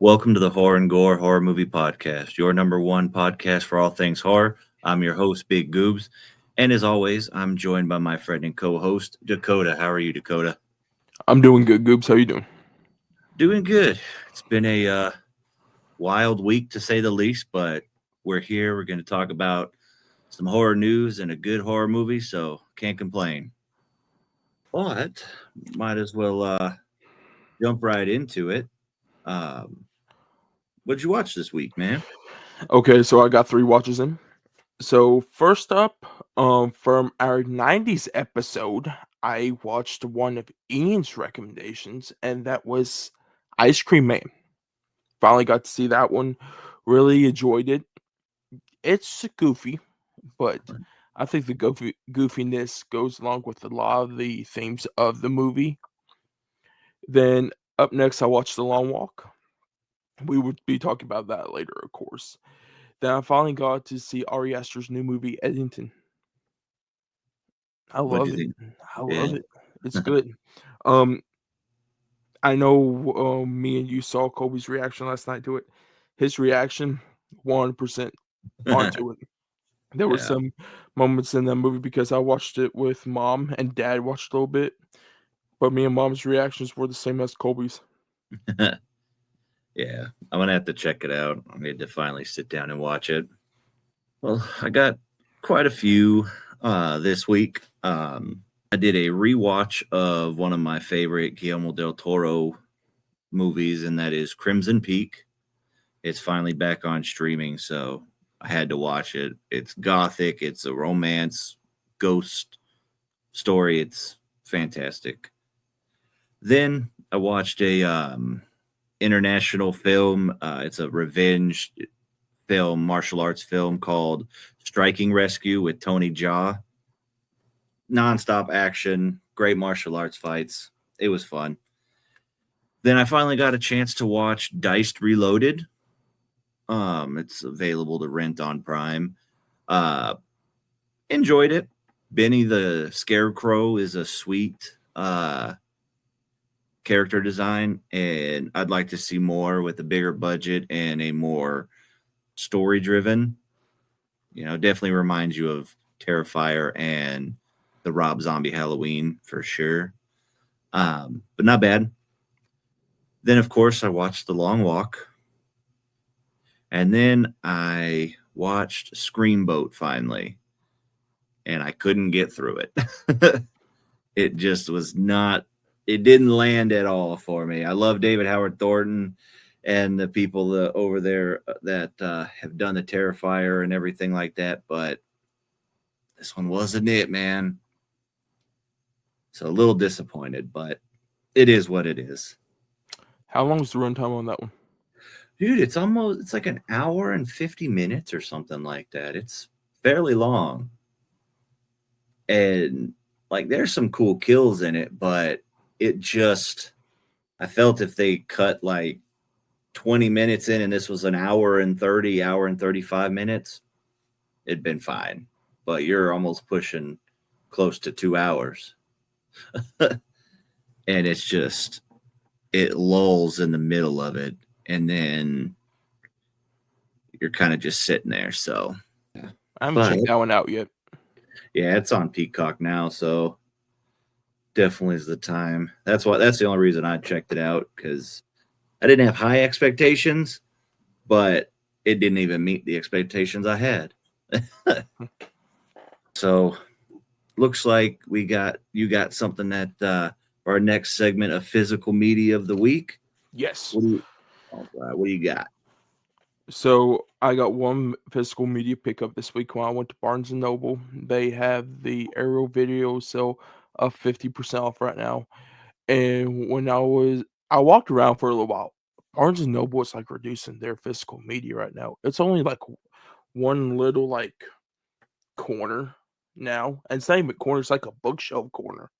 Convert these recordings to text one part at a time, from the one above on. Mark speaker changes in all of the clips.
Speaker 1: Welcome to the Horror and Gore Horror Movie Podcast, your number one podcast for all things horror. I'm your host, Big Goobs. And as always, I'm joined by my friend and co host, Dakota. How are you, Dakota?
Speaker 2: I'm doing good, Goops. How you doing?
Speaker 1: Doing good. It's been a wild week to say the least, but we're here. We're going to talk about some horror news and a good horror movie, so can't complain. But might as well jump right into it. Um, what'd you watch this week, man?
Speaker 2: Okay, so I got three watches in. So first up, from our '90s episode, I watched one of Ian's recommendations, and that was Ice Cream Man. Finally got to see that one. Really enjoyed it. It's goofy, but I think the goofiness goes along with a lot of the themes of the movie. Then up next, I watched The Long Walk. We would be talking about that later, of course. Then I finally got to see Ari Aster's new movie, Eddington. I
Speaker 1: What'd you
Speaker 2: love it.
Speaker 1: think?
Speaker 2: I
Speaker 1: Yeah.
Speaker 2: love it. It's good. Um, I know me and you saw Kobe's reaction last night to it. His reaction, 100% onto it. There were
Speaker 1: Yeah.
Speaker 2: some moments in that movie because I watched it with mom and dad watched a little bit, but me and mom's reactions were the same as Kobe's.
Speaker 1: Yeah, I'm gonna have to check it out. I need to finally sit down and watch it. Well, I got quite a few this week. I did a rewatch of one of my favorite Guillermo del Toro movies, and that is Crimson Peak. It's finally back on streaming, so I had to watch it. It's gothic, it's a romance, ghost story. It's fantastic. Then I watched a international film. It's a revenge film, martial arts film called Striking Rescue with Tony Jaa. Nonstop action, great martial arts fights. It was fun. Then I finally got a chance to watch Diced Reloaded. It's available to rent on Prime. Uh, Enjoyed it. Benny the Scarecrow is a sweet character design, and I'd like to see more with a bigger budget and a more story driven. Definitely reminds you of Terrifier and the Rob Zombie Halloween for sure. But not bad. Then, of course, I watched The Long Walk, and then I watched Screamboat finally, and I couldn't get through it. It just was not. It didn't land at all for me. I love David Howard Thornton and the people over there that have done the Terrifier and everything like that, but this one wasn't it, man. So a little disappointed, but it is what it is.
Speaker 2: How long was the runtime on that one?
Speaker 1: Dude, it's like an hour and 50 minutes or something like that. It's fairly long. And like there's some cool kills in it, but it just I felt if they cut like 20 minutes in and this was an hour and 35 minutes, it'd been fine. But you're almost pushing close to 2 hours. And it's just it lulls in the middle of it, and then you're kind of just sitting there. So,
Speaker 2: I haven't
Speaker 1: but
Speaker 2: checked that one out yet.
Speaker 1: yeah, it's on Peacock now, so definitely is the time. That's the only reason I checked it out because I didn't have high expectations, but it didn't even meet the expectations I had. So, looks like you got something that for our next segment of physical media of the week.
Speaker 2: Yes.
Speaker 1: What do you? All right, what do you got?
Speaker 2: So I got one physical media pickup this week when I went to Barnes and Noble. They have the aerial video sale of 50% off right now. And when I walked around for a little while. Barnes and Noble is like reducing their physical media right now. It's only like one little like corner now. And it's not even a corner, it's like a bookshelf corner.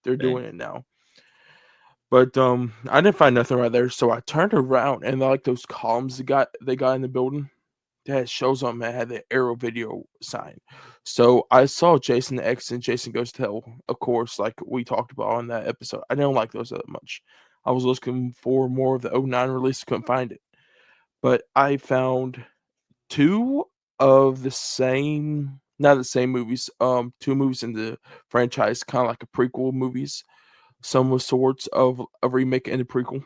Speaker 2: They're
Speaker 1: Dang.
Speaker 2: doing it now. But I didn't find nothing right there. So I turned around and like those columns they got in the building that shows them that had the Arrow video sign. So I saw Jason X and Jason Goes to Hell, of course, like we talked about on that episode. I didn't like those that much. I was looking for more of the '09 release, couldn't find it. But I found two of the same, not the same movies, two movies in the franchise, kind of like a prequel movies. Some with sorts of a remake and a prequel,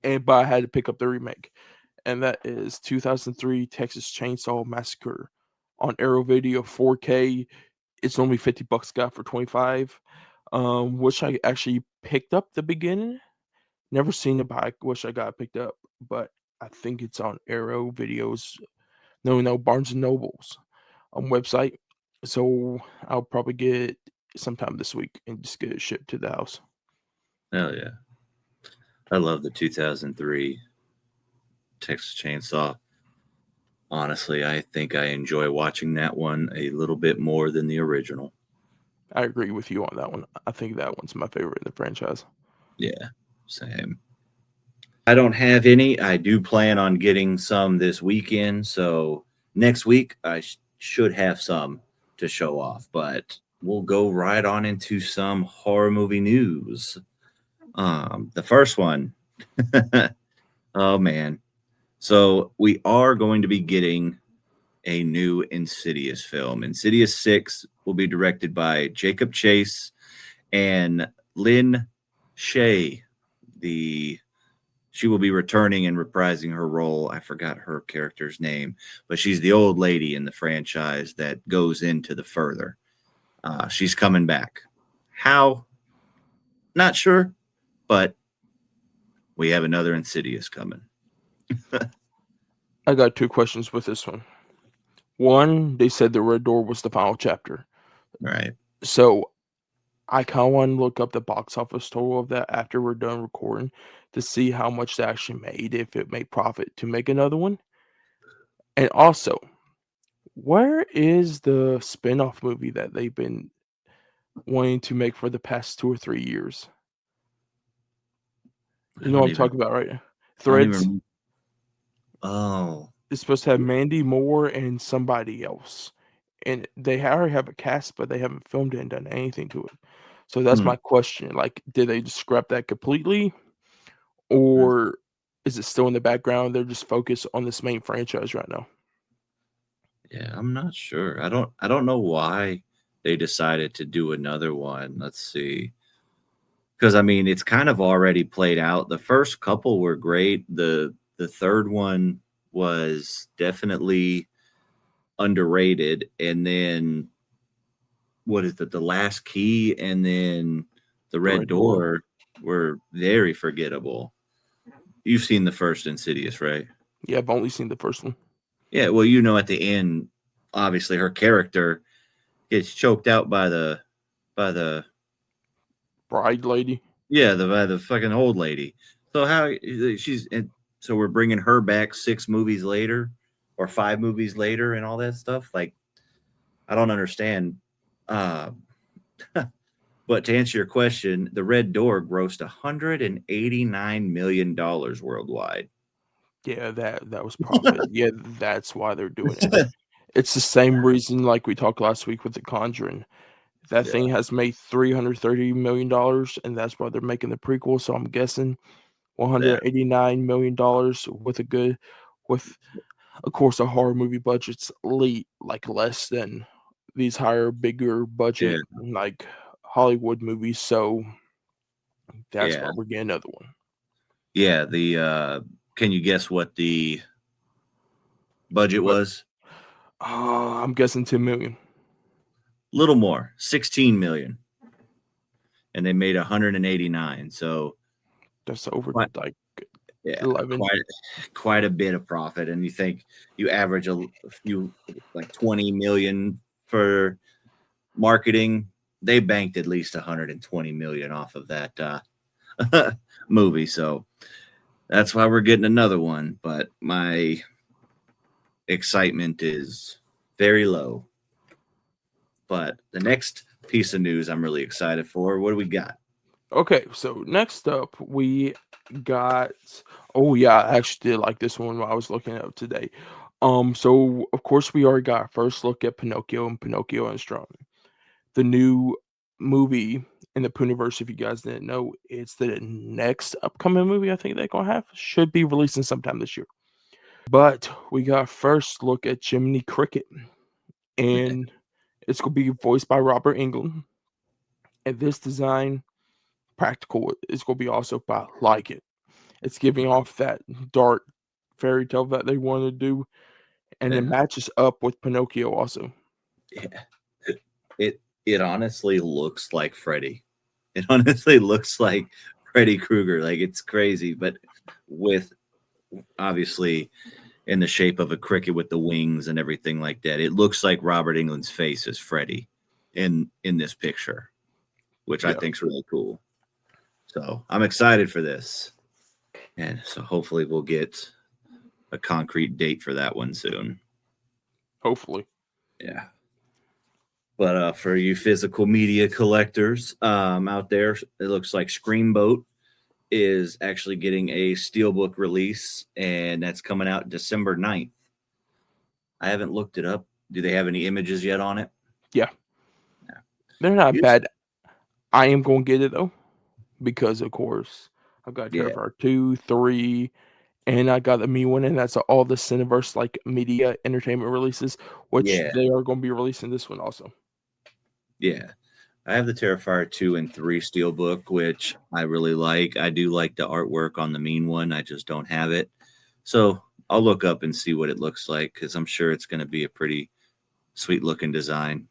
Speaker 2: but I had to pick up the remake, and that is 2003 Texas Chainsaw Massacre on Arrow Video 4K. It's only $50. Got for 25, which I actually picked up the beginning. Never seen it, but I wish I got it picked up. But I think it's on Arrow Videos. No, Barnes and Nobles website. So I'll probably get it sometime this week and just get it shipped to the house.
Speaker 1: Hell yeah. I love the 2003 Texas Chainsaw. Honestly, I think I enjoy watching that one a little bit more than the original.
Speaker 2: I agree with you on that one. I think that one's my favorite in the franchise.
Speaker 1: Yeah, same. I don't have any. I do plan on getting some this weekend. So next week, I should have some to show off. But we'll go right on into some horror movie news. The first one. Oh, man. So we are going to be getting a new Insidious film. Insidious 6 will be directed by Jacob Chase and Lynn Shay. She will be returning and reprising her role. I forgot her character's name, but she's the old lady in the franchise that goes into the further. She's coming back. How? Not sure, but we have another Insidious coming.
Speaker 2: I got two questions with this one. One, they said the Red Door was the final chapter.
Speaker 1: Right.
Speaker 2: So I kind of want to look up the box office total of that after we're done recording to see how much they actually made, if it made profit to make another one. And also, where is the spin-off movie that they've been wanting to make for the past 2 or 3 years? You know what I'm talking about, right? Threads.
Speaker 1: Oh.
Speaker 2: It's supposed to have Mandy Moore and somebody else. And they already have a cast, but they haven't filmed it and done anything to it. So that's my question. Like, did they just scrap that completely? Or is it still in the background? They're just focused on this main franchise right now.
Speaker 1: Yeah, I'm not sure. I don't know why they decided to do another one. Let's see. Because I mean, it's kind of already played out. The first couple were great. The third one was definitely underrated. And then what is it? The Last Key and then the Red Door were very forgettable. You've seen the first Insidious, right?
Speaker 2: Yeah, I've only seen the first one.
Speaker 1: Yeah, well, you know, at the end, obviously her character gets choked out by the
Speaker 2: Bride lady.
Speaker 1: Yeah, by the fucking old lady. So so we're bringing her back 6 movies later or 5 movies later and all that stuff. Like, I don't understand. But to answer your question, the Red Door grossed $189 million worldwide.
Speaker 2: Yeah, that was profit. Yeah, that's why they're doing it. It's the same reason like we talked last week with The Conjuring. That thing has made $330 million, and that's why they're making the prequel. So I'm guessing $189 million with of course a horror movie budget's like less than these higher, bigger budget like Hollywood movies. So that's why we're getting another one.
Speaker 1: Yeah, can you guess what the budget was?
Speaker 2: I'm guessing 10 million.
Speaker 1: Little more, 16 million. And they made 189. So
Speaker 2: that's over
Speaker 1: yeah,
Speaker 2: 11.
Speaker 1: Quite a bit of profit. And you think you average a few like 20 million for marketing, they banked at least 120 million off of that movie. So that's why we're getting another one. But my excitement is very low. But the next piece of news I'm really excited for. What do we got?
Speaker 2: Okay, so next up we got I actually did like this one while I was looking it up today. So of course we already got our first look at Pinocchio and Pinocchio and Strong. The new movie in the Puniverse, if you guys didn't know, it's the next upcoming movie I think they're gonna have. Should be releasing sometime this year. But we got a first look at Jiminy Cricket, and it's gonna be voiced by Robert Englund. And this design, practical, is gonna be also by like it. It's giving off that dark fairy tale that they want to do, and it
Speaker 1: Yeah.
Speaker 2: matches up with Pinocchio also.
Speaker 1: Yeah. It honestly looks like Freddy. It honestly looks like Freddy Krueger. Like, it's crazy, but with obviously in the shape of a cricket with the wings and everything like that. It looks like Robert Englund's face is Freddy in this picture, which I
Speaker 2: Yeah,
Speaker 1: think is really cool. So I'm excited for this. And so hopefully we'll get a concrete date for that one soon.
Speaker 2: hopefully.
Speaker 1: Yeah. But for you physical media collectors out there, it looks like Screamboat is actually getting a steelbook release, and that's coming out December 9th. I haven't looked it up. Do they have any images yet on it?
Speaker 2: Yeah,
Speaker 1: Yeah.
Speaker 2: they're not
Speaker 1: Yes.
Speaker 2: bad. I am gonna get it though, because of course I've got
Speaker 1: Yeah.
Speaker 2: Terrifier 2, 3, and I got the Me one, and that's all the Cineverse like media entertainment releases, which
Speaker 1: Yeah.
Speaker 2: they are gonna be releasing this one also.
Speaker 1: Yeah. I have the Terrifier 2 and 3 steelbook, which I really like. I do like the artwork on the Mean one. I just don't have it. So I'll look up and see what it looks like, because I'm sure it's going to be a pretty sweet looking design.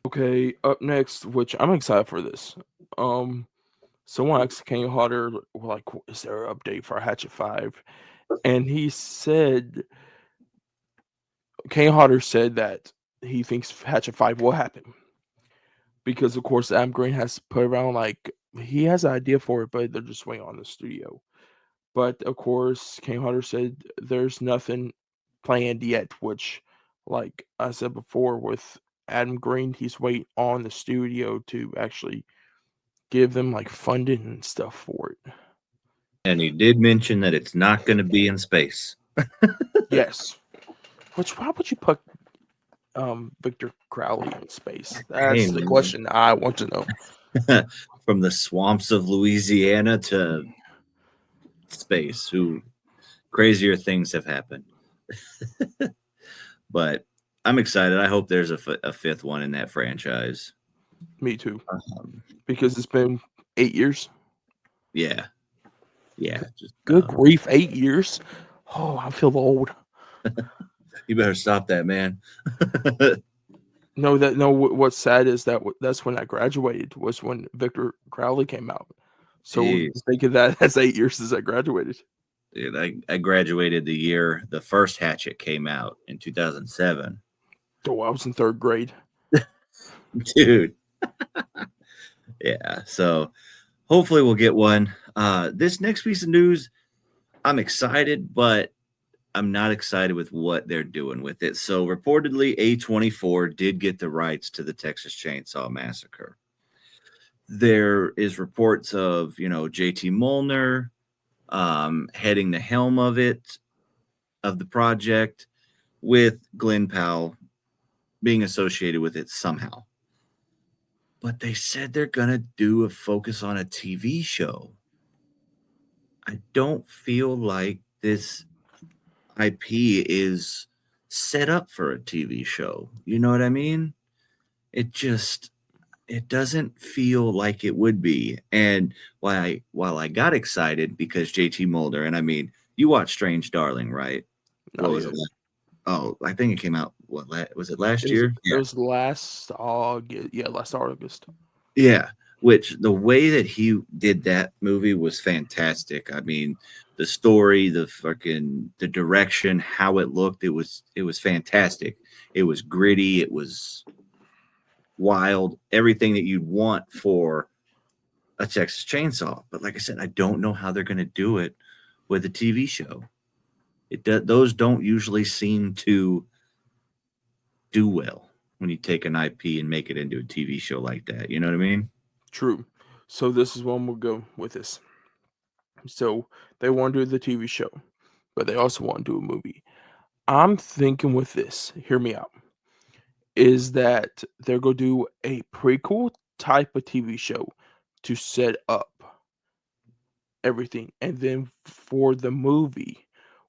Speaker 2: Okay, up next, which I'm excited for this. Someone asked Kane Hodder, like, is there an update for Hatchet 5? And he said, Kane Hodder said that he thinks Hatchet 5 will happen. Because, of course, Adam Green has put around, like, he has an idea for it, but they're just waiting on the studio. But, of course, Kane Hodder said there's nothing planned yet, which, like I said before, with Adam Green, he's waiting on the studio to actually give them, like, funding and stuff for it.
Speaker 1: And he did mention that it's not going to be in space.
Speaker 2: Yes. Which, why would you put Victor Crowley in space?
Speaker 1: Hey,
Speaker 2: That's the
Speaker 1: man.
Speaker 2: question I want to know.
Speaker 1: From the swamps of Louisiana to space, who crazier things have happened. But I'm excited. I hope there's a fifth one in that franchise.
Speaker 2: Me too. Because it's been 8 years.
Speaker 1: Yeah. Yeah. Just,
Speaker 2: Good grief, 8 years. Oh, I feel old.
Speaker 1: You better stop that, man.
Speaker 2: No, what's sad is that that's when I graduated, was when Victor Crowley came out. So
Speaker 1: Jeez.
Speaker 2: think of that as 8 years since I graduated.
Speaker 1: Dude, I graduated the year the first Hatchet came out in 2007.
Speaker 2: Oh, I was in 3rd grade.
Speaker 1: Dude. Yeah. So hopefully we'll get one. This next piece of news, I'm excited, but I'm not excited with what they're doing with it. So reportedly, A24 did get the rights to the Texas Chainsaw Massacre. There is reports of, JT Molnar heading the helm of the project, with Glenn Powell being associated with it somehow. But they said they're going to do a focus on a TV show. I don't feel like this IP is set up for a TV show. You know what I mean? It doesn't feel like it would be. And while I got excited because JT Mulder, and I mean, you watched Strange Darling, right? What was it? Oh, I think it came out. Was it last year?
Speaker 2: It was last August. Yeah, last August.
Speaker 1: Yeah, which the way that he did that movie was fantastic. I mean, the story, the direction, how it looked, it was fantastic. It was gritty, it was wild, everything that you'd want for a Texas Chainsaw. But like I said, I don't know how they're going to do it with a TV show. Those don't usually seem to do well when you take an IP and make it into a TV show like that. You know what I mean?
Speaker 2: True. So this is one we'll go with this. So they want to do the TV show, but they also want to do a movie. I'm thinking with this, hear me out, is that they're going to do a prequel type of TV show to set up everything. And then for the movie,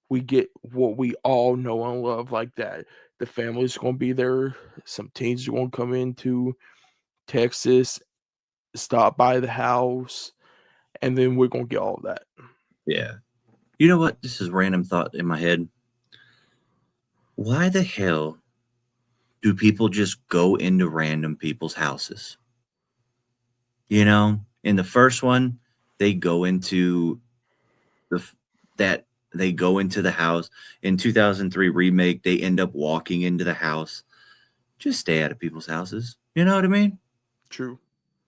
Speaker 2: we get what we all know and love, like that. The family's going to be there. Some teens are going to come into Texas, stop by the house, and then we're going to get all of that.
Speaker 1: Yeah. You know what? This is a random thought in my head. Why the hell do people just go into random people's houses? You know, in the first one, they go into they go into the house. In 2003 remake, they end up walking into the house. Just stay out of people's houses. You know what I mean?
Speaker 2: True.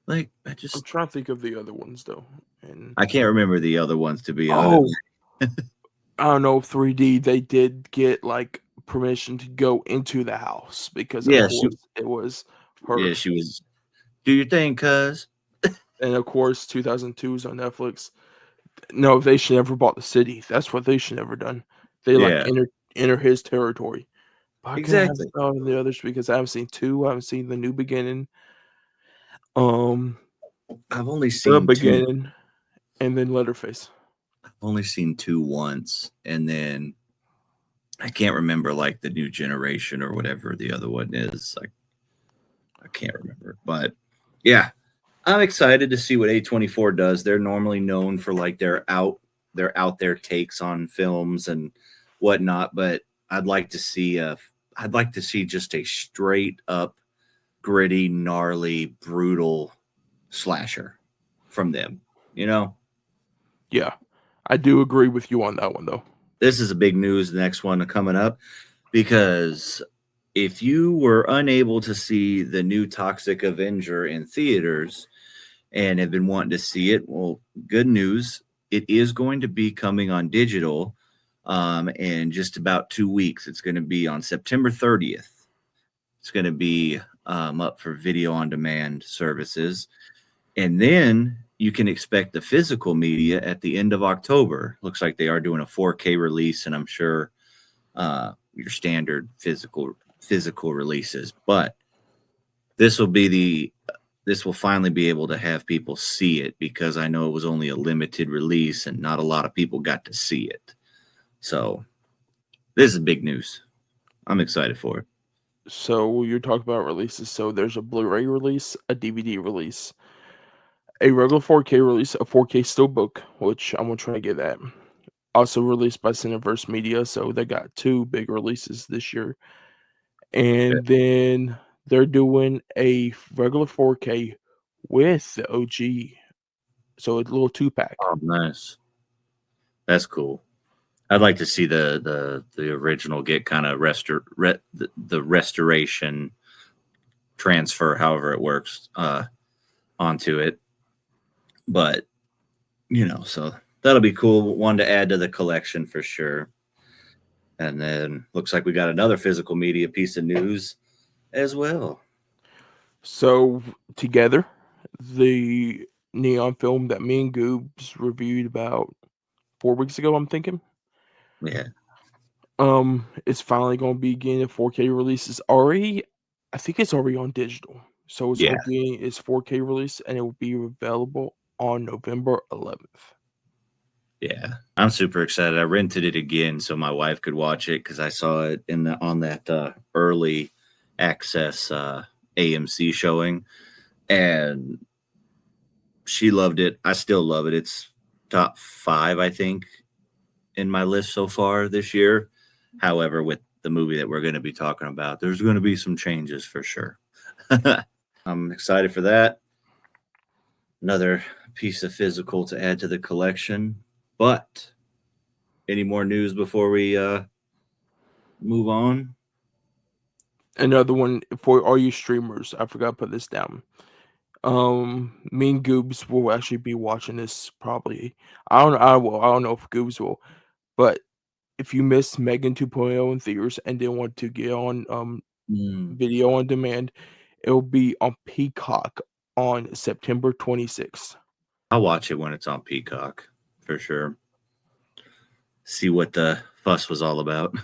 Speaker 1: Like,
Speaker 2: I'm trying to think of the other ones though. And
Speaker 1: I can't remember the other ones, to be honest.
Speaker 2: I don't know, 3D, they did get like permission to go into the house because of course it was her.
Speaker 1: Yeah, she was, do your thing, cuz.
Speaker 2: And of course 2002 is on Netflix. No, they should never bought the city. That's what they should never done. They like enter his territory. But I can't have the others because I haven't seen 2. I haven't seen The New Beginning.
Speaker 1: I've only seen
Speaker 2: The Beginning, and then Letterface.
Speaker 1: I've only seen 2 once, and then I can't remember like the New Generation or whatever the other one is. Like, I can't remember, but yeah, I'm excited to see what A24 does. They're normally known for like their out there takes on films and whatnot, but I'd like to see just a straight up gritty, gnarly, brutal slasher from them, you know?
Speaker 2: Yeah. I do agree with you on that one though.
Speaker 1: This is a big news, the next one coming up, because if you were unable to see the new Toxic Avenger in theaters and have been wanting to see it, well, good news. It is going to be coming on digital in just about 2 weeks. It's going to be on September 30th. It's going to be up for video on demand services. And then you can expect the physical media at the end of October. Looks like they are doing a 4K release, and I'm sure your standard physical releases. But this will finally be able to have people see it, because I know it was only a limited release and not a lot of people got to see it. So this is big news. I'm excited for it.
Speaker 2: So you're talking about releases. So there's a Blu-ray release, a DVD release, a regular 4K release, a 4K Steelbook, which I'm gonna try to get that. Also released by Cineverse Media, so they got 2 big releases this year. And then they're doing a regular 4K with the OG, so it's a little 2-pack.
Speaker 1: Oh, nice. That's cool. I'd like to see the original get kind of the restoration transfer, however it works, onto it. But so that'll be cool. One to add to the collection for sure. And then looks like we got another physical media piece of news as well.
Speaker 2: So together, the neon film that me and Goobs reviewed about 4 weeks ago, I'm thinking.
Speaker 1: Yeah.
Speaker 2: It's finally going to be getting a 4K release. I think it's already on digital. So it's getting its 4K release, and it will be available on November 11th.
Speaker 1: Yeah, I'm super excited. I rented it again so my wife could watch it, because I saw it on that early access AMC showing, and she loved it. I still love it. It's top 5, I think, in my list so far this year. However, with the movie that we're going to be talking about, there's going to be some changes for sure. I'm excited for that. Another piece of physical to add to the collection. But any more news before we move on?
Speaker 2: Another one for all you streamers. I forgot to put this down. Me and Goobs will actually be watching this probably. I don't know if Goobs will, but if you missed Megan 2.0 in theaters and didn't want to get on video on demand, it will be on Peacock on September 26th.
Speaker 1: I'll watch it when it's on Peacock for sure. See what the fuss was all about.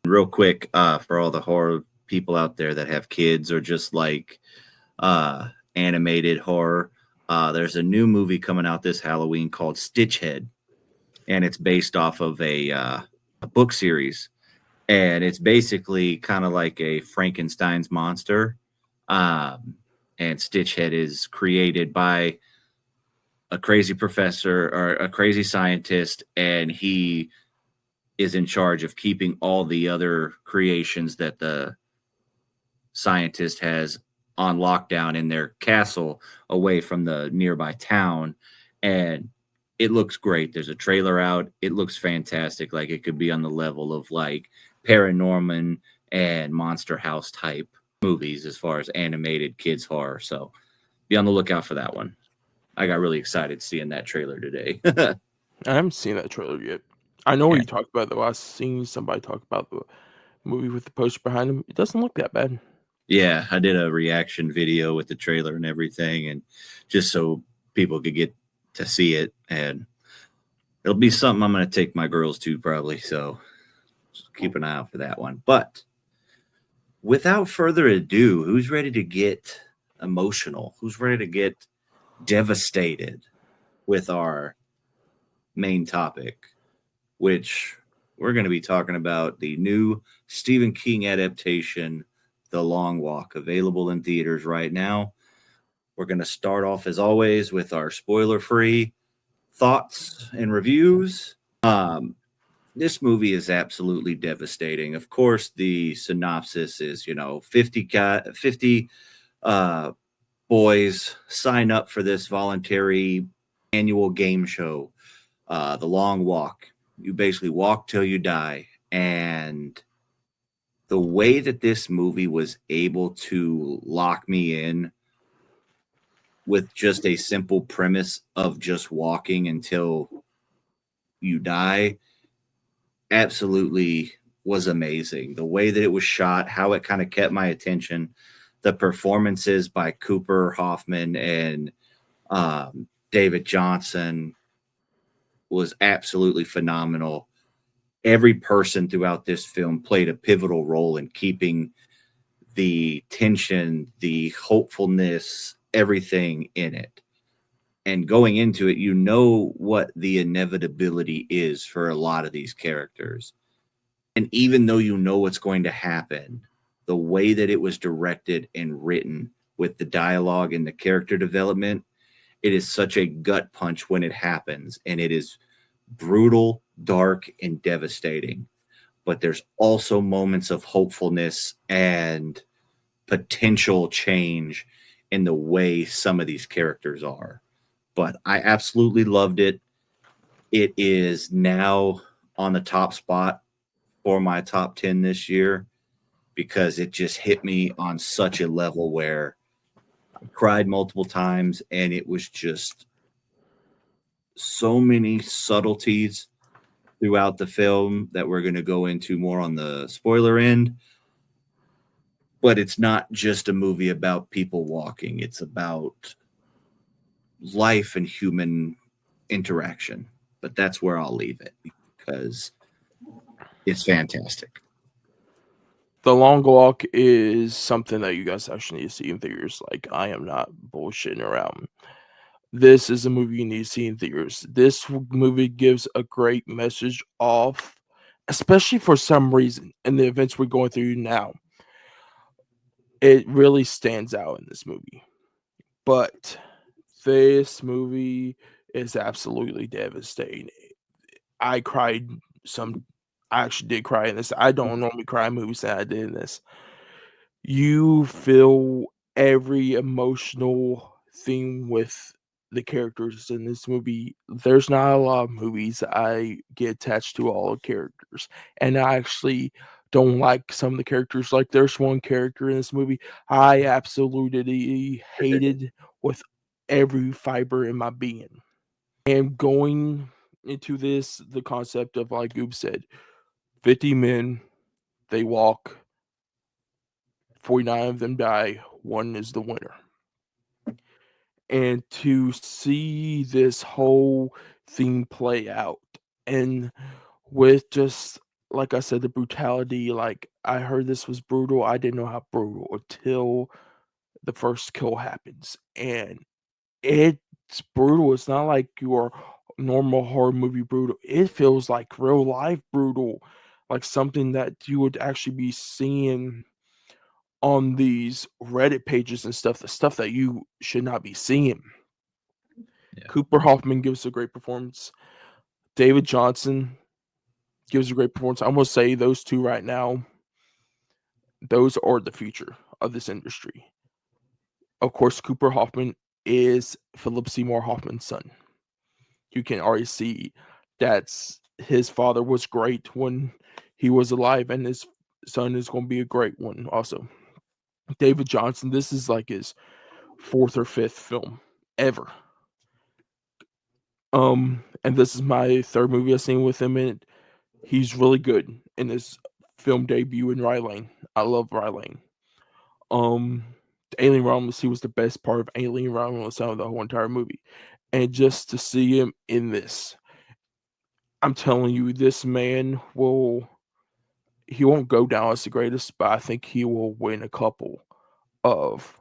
Speaker 1: Real quick, for all the horror people out there that have kids or just like animated horror. There's a new movie coming out this Halloween called Stitchhead, and it's based off of a book series, and it's basically kind of like a Frankenstein's monster. Um, and Stitchhead is created by a crazy professor or a crazy scientist, and he is in charge of keeping all the other creations that the scientist has on lockdown in their castle away from the nearby town. And it looks great. There's a trailer out. It looks fantastic. Like it could be on the level of like Paranorman and Monster House type movies as far as animated kids horror. So be on the lookout for that one. I got really excited seeing that trailer today.
Speaker 2: I haven't seen that trailer yet. I know what you talked about, though. I've seen somebody talk about the movie with the poster behind him. It doesn't look that bad.
Speaker 1: Yeah, I did a reaction video with the trailer and everything, and just so people could get to see it. And it'll be something I'm going to take my girls to probably. So just keep an eye out for that one. But without further ado, who's ready to get emotional? Who's ready to get devastated with our main topic, which we're going to be talking about the new Stephen King adaptation, The Long Walk, available in theaters right now. We're going to start off, as always, with our spoiler-free thoughts and reviews. This movie is absolutely devastating. Of course, the synopsis is, 50 boys sign up for this voluntary annual game show, The Long Walk. You basically walk till you die. And the way that this movie was able to lock me in with just a simple premise of just walking until you die absolutely was amazing. The way that it was shot, how it kind of kept my attention, the performances by Cooper Hoffman and David Johnson was absolutely phenomenal. Every person throughout this film played a pivotal role in keeping the tension, the hopefulness, everything in it. And going into it, you know what the inevitability is for a lot of these characters. And even though you know what's going to happen, the way that it was directed and written with the dialogue and the character development, it is such a gut punch when it happens. And it is brutal, dark, and devastating. But there's also moments of hopefulness and potential change in the way some of these characters are. But I absolutely loved it. It is now on the top spot for my top 10 this year because it just hit me on such a level where I cried multiple times, and it was just so many subtleties throughout the film that we're going to go into more on the spoiler end. But it's not just a movie about people walking, it's about life and human interaction. But that's where I'll leave it because it's fantastic.
Speaker 2: The Long Walk is something that you guys actually need to see in theaters. Like, I am not bullshitting around. This is a movie you need to see in theaters. This movie gives a great message off, especially for some reason, in the events we're going through now. It really stands out in this movie. But this movie is absolutely devastating. I cried I actually did cry in this. I don't normally cry in movies, and I did in this. You feel every emotional thing with the characters in this movie. There's not a lot of movies I get attached to all the characters, and I actually don't like some of the characters. Like, there's one character in this movie I absolutely hated with every fiber in my being. And going into this, the concept of, like Goob said, 50 men, they walk, 49 of them die, one is the winner. And to see this whole thing play out, and with just, like I said, the brutality, like, I heard this was brutal. I didn't know how brutal until the first kill happens, and it's brutal. It's not like your normal horror movie brutal. It feels like real life brutal, like something that you would actually be seeing on these Reddit pages and stuff, the stuff that you should not be seeing.
Speaker 1: Yeah.
Speaker 2: Cooper Hoffman gives a great performance. David Johnson gives a great performance. I'm gonna say those two right now, those are the future of this industry. Of course, Cooper Hoffman is Philip Seymour Hoffman's son. You can already see that's his father was great when he was alive, and his son is going to be a great one also. David Johnson, this is like his fourth or fifth film ever. And this is my third movie I've seen with him in it. He's really good in his film debut in Rylane. I love Rylane. The Alien Romulus, he was the best part of Alien Romulus out of the whole entire movie. And just to see him in this, I'm telling you, this man he won't go down as the greatest, but I think he will win a couple of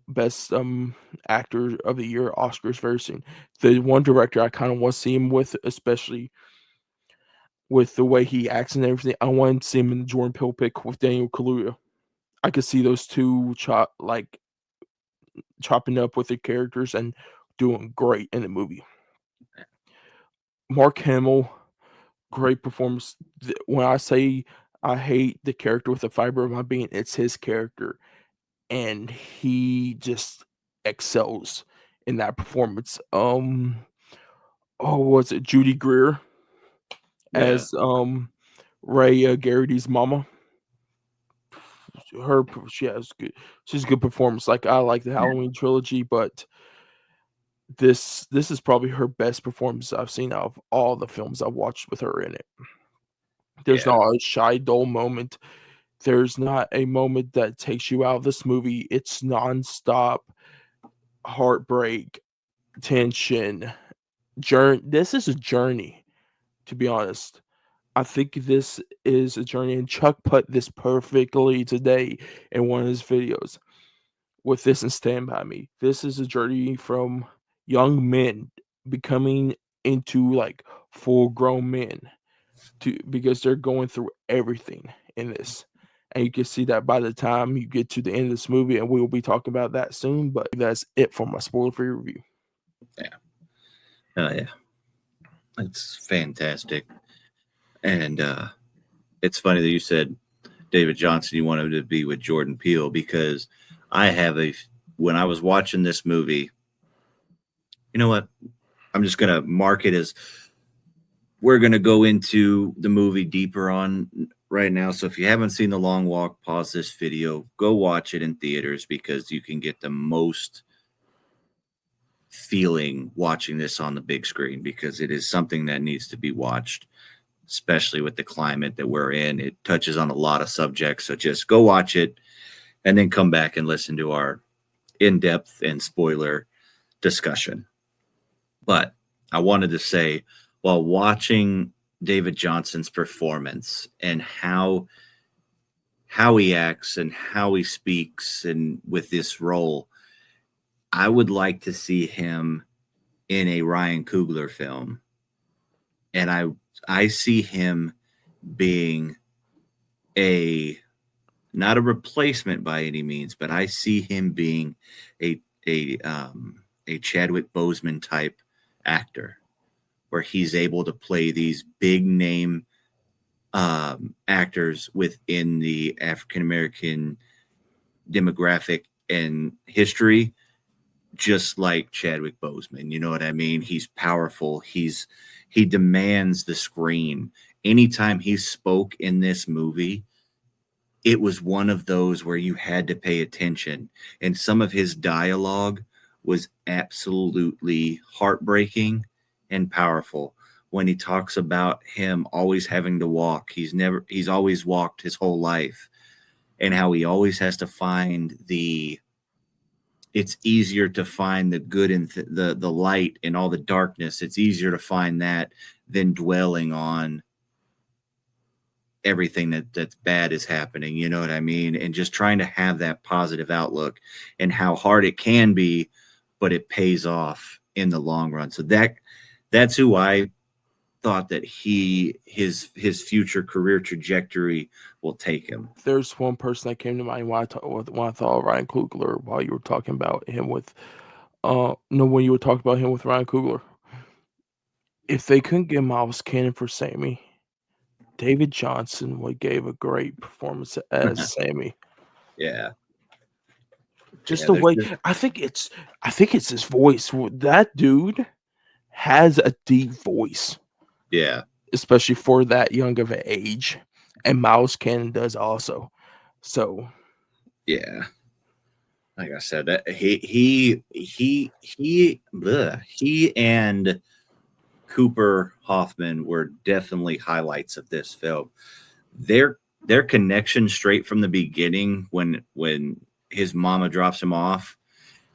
Speaker 2: best actor of the year Oscars very soon. The one director I kind of want to see him with, especially with the way he acts and everything, I want to see him in the Jordan Peele pick with Daniel Kaluuya. I could see those two chopping up with their characters and doing great in the movie. Mark Hamill, great performance. When I say I hate the character with the fiber of my being, it's his character, and he just excels in that performance. Was it Judy Greer
Speaker 1: Yeah.
Speaker 2: as Ray Garrity's mama? She has good. She's a good performance. Like I like the Halloween trilogy, but this is probably her best performance I've seen out of all the films I've watched with her in it. There's
Speaker 1: Yeah.
Speaker 2: not a shy, dull moment. There's not a moment that takes you out of this movie. It's nonstop heartbreak, tension, journey. This is a journey, to be honest. I think this is a journey, and Chuck put this perfectly today in one of his videos with this and Stand By Me. This is a journey from young men becoming into like full grown men because they're going through everything in this. And you can see that by the time you get to the end of this movie, and we will be talking about that soon. But that's it for my spoiler-free review.
Speaker 1: Yeah. Oh yeah. It's fantastic. And it's funny that you said David Johnson, you wanted to be with Jordan Peele, because when I was watching this movie, you know what? I'm just going to mark it as we're going to go into the movie deeper on right now. So if you haven't seen The Long Walk, pause this video, go watch it in theaters, because you can get the most feeling watching this on the big screen, because it is something that needs to be watched, especially with the climate that we're in. It touches on a lot of subjects. So just go watch it and then come back and listen to our in-depth and spoiler discussion. But I wanted to say, while watching David Johnson's performance and how he acts and how he speaks and with this role, I would like to see him in a Ryan Coogler film. And I see him being not a replacement by any means, but I see him being a Chadwick Boseman type actor, where he's able to play these big name actors within the African American demographic and history, just like Chadwick Boseman. You know what I mean? He's powerful. He demands the screen. Anytime he spoke in this movie, it was one of those where you had to pay attention. And some of his dialogue was absolutely heartbreaking and powerful. When he talks about him always having to walk, he's always walked his whole life, and how he always has to find it's easier to find the good in the light and all the darkness. It's easier to find that than dwelling on everything that's bad is happening, you know what I mean? And just trying to have that positive outlook and how hard it can be, but it pays off in the long run. So that's who I thought that his future career trajectory will take him.
Speaker 2: There's one person that came to mind when I thought of Ryan Coogler while you were talking about him with when you were talking about him with Ryan Coogler. If they couldn't get Miles Cannon for Sammy, David Johnson gave a great performance as Sammy.
Speaker 1: Yeah.
Speaker 2: Just the way I think it's his voice. That dude has a deep voice.
Speaker 1: Yeah.
Speaker 2: Especially for that young of an age. And Miles Cannon does also. So
Speaker 1: yeah. Like I said, that he and Cooper Hoffman were definitely highlights of this film. Their connection straight from the beginning when his mama drops him off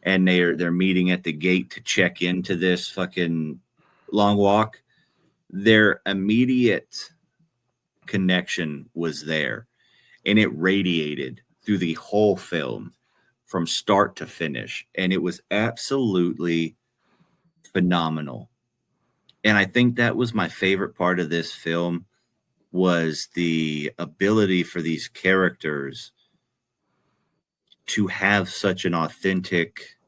Speaker 1: and they're meeting at the gate to check into this fucking long walk. Their immediate connection was there, and it radiated through the whole film from start to finish, and it was absolutely phenomenal. And I think that was my favorite part of this film, was the ability for these characters to have such an authentic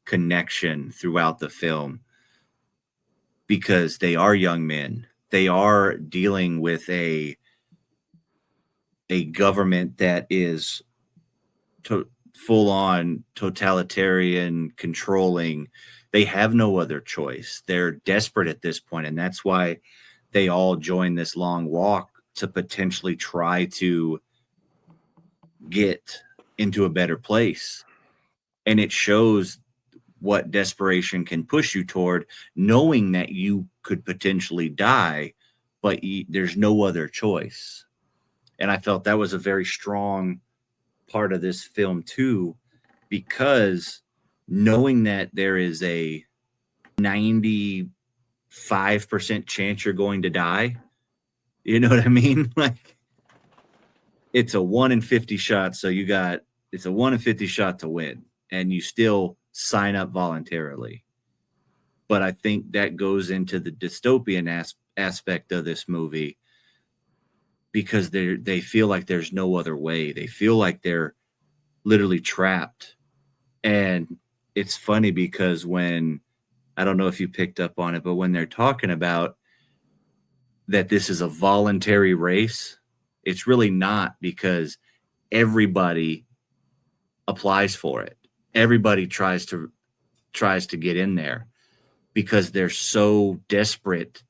Speaker 1: connection throughout the film, because they are young men. They are dealing with a government that is full on totalitarian, controlling. They have no other choice. They're desperate at this point, and that's why they all join this long walk to potentially try to get into a better place. And it shows what desperation can push you toward, knowing that you could potentially die, but there's no other choice. And I felt that was a very strong part of this film too, because knowing that there is a 95% chance you're going to die, you know what I mean? Like, it's a 1 in 50 shot. So it's a 1 in 50 shot to win, and you still sign up voluntarily. But I think that goes into the dystopian aspect of this movie, because they feel like there's no other way. They feel like they're literally trapped. And it's funny because I don't know if you picked up on it, but when they're talking about that this is a voluntary race, it's really not, because everybody applies for it. Everybody tries to get in there because they're so desperate.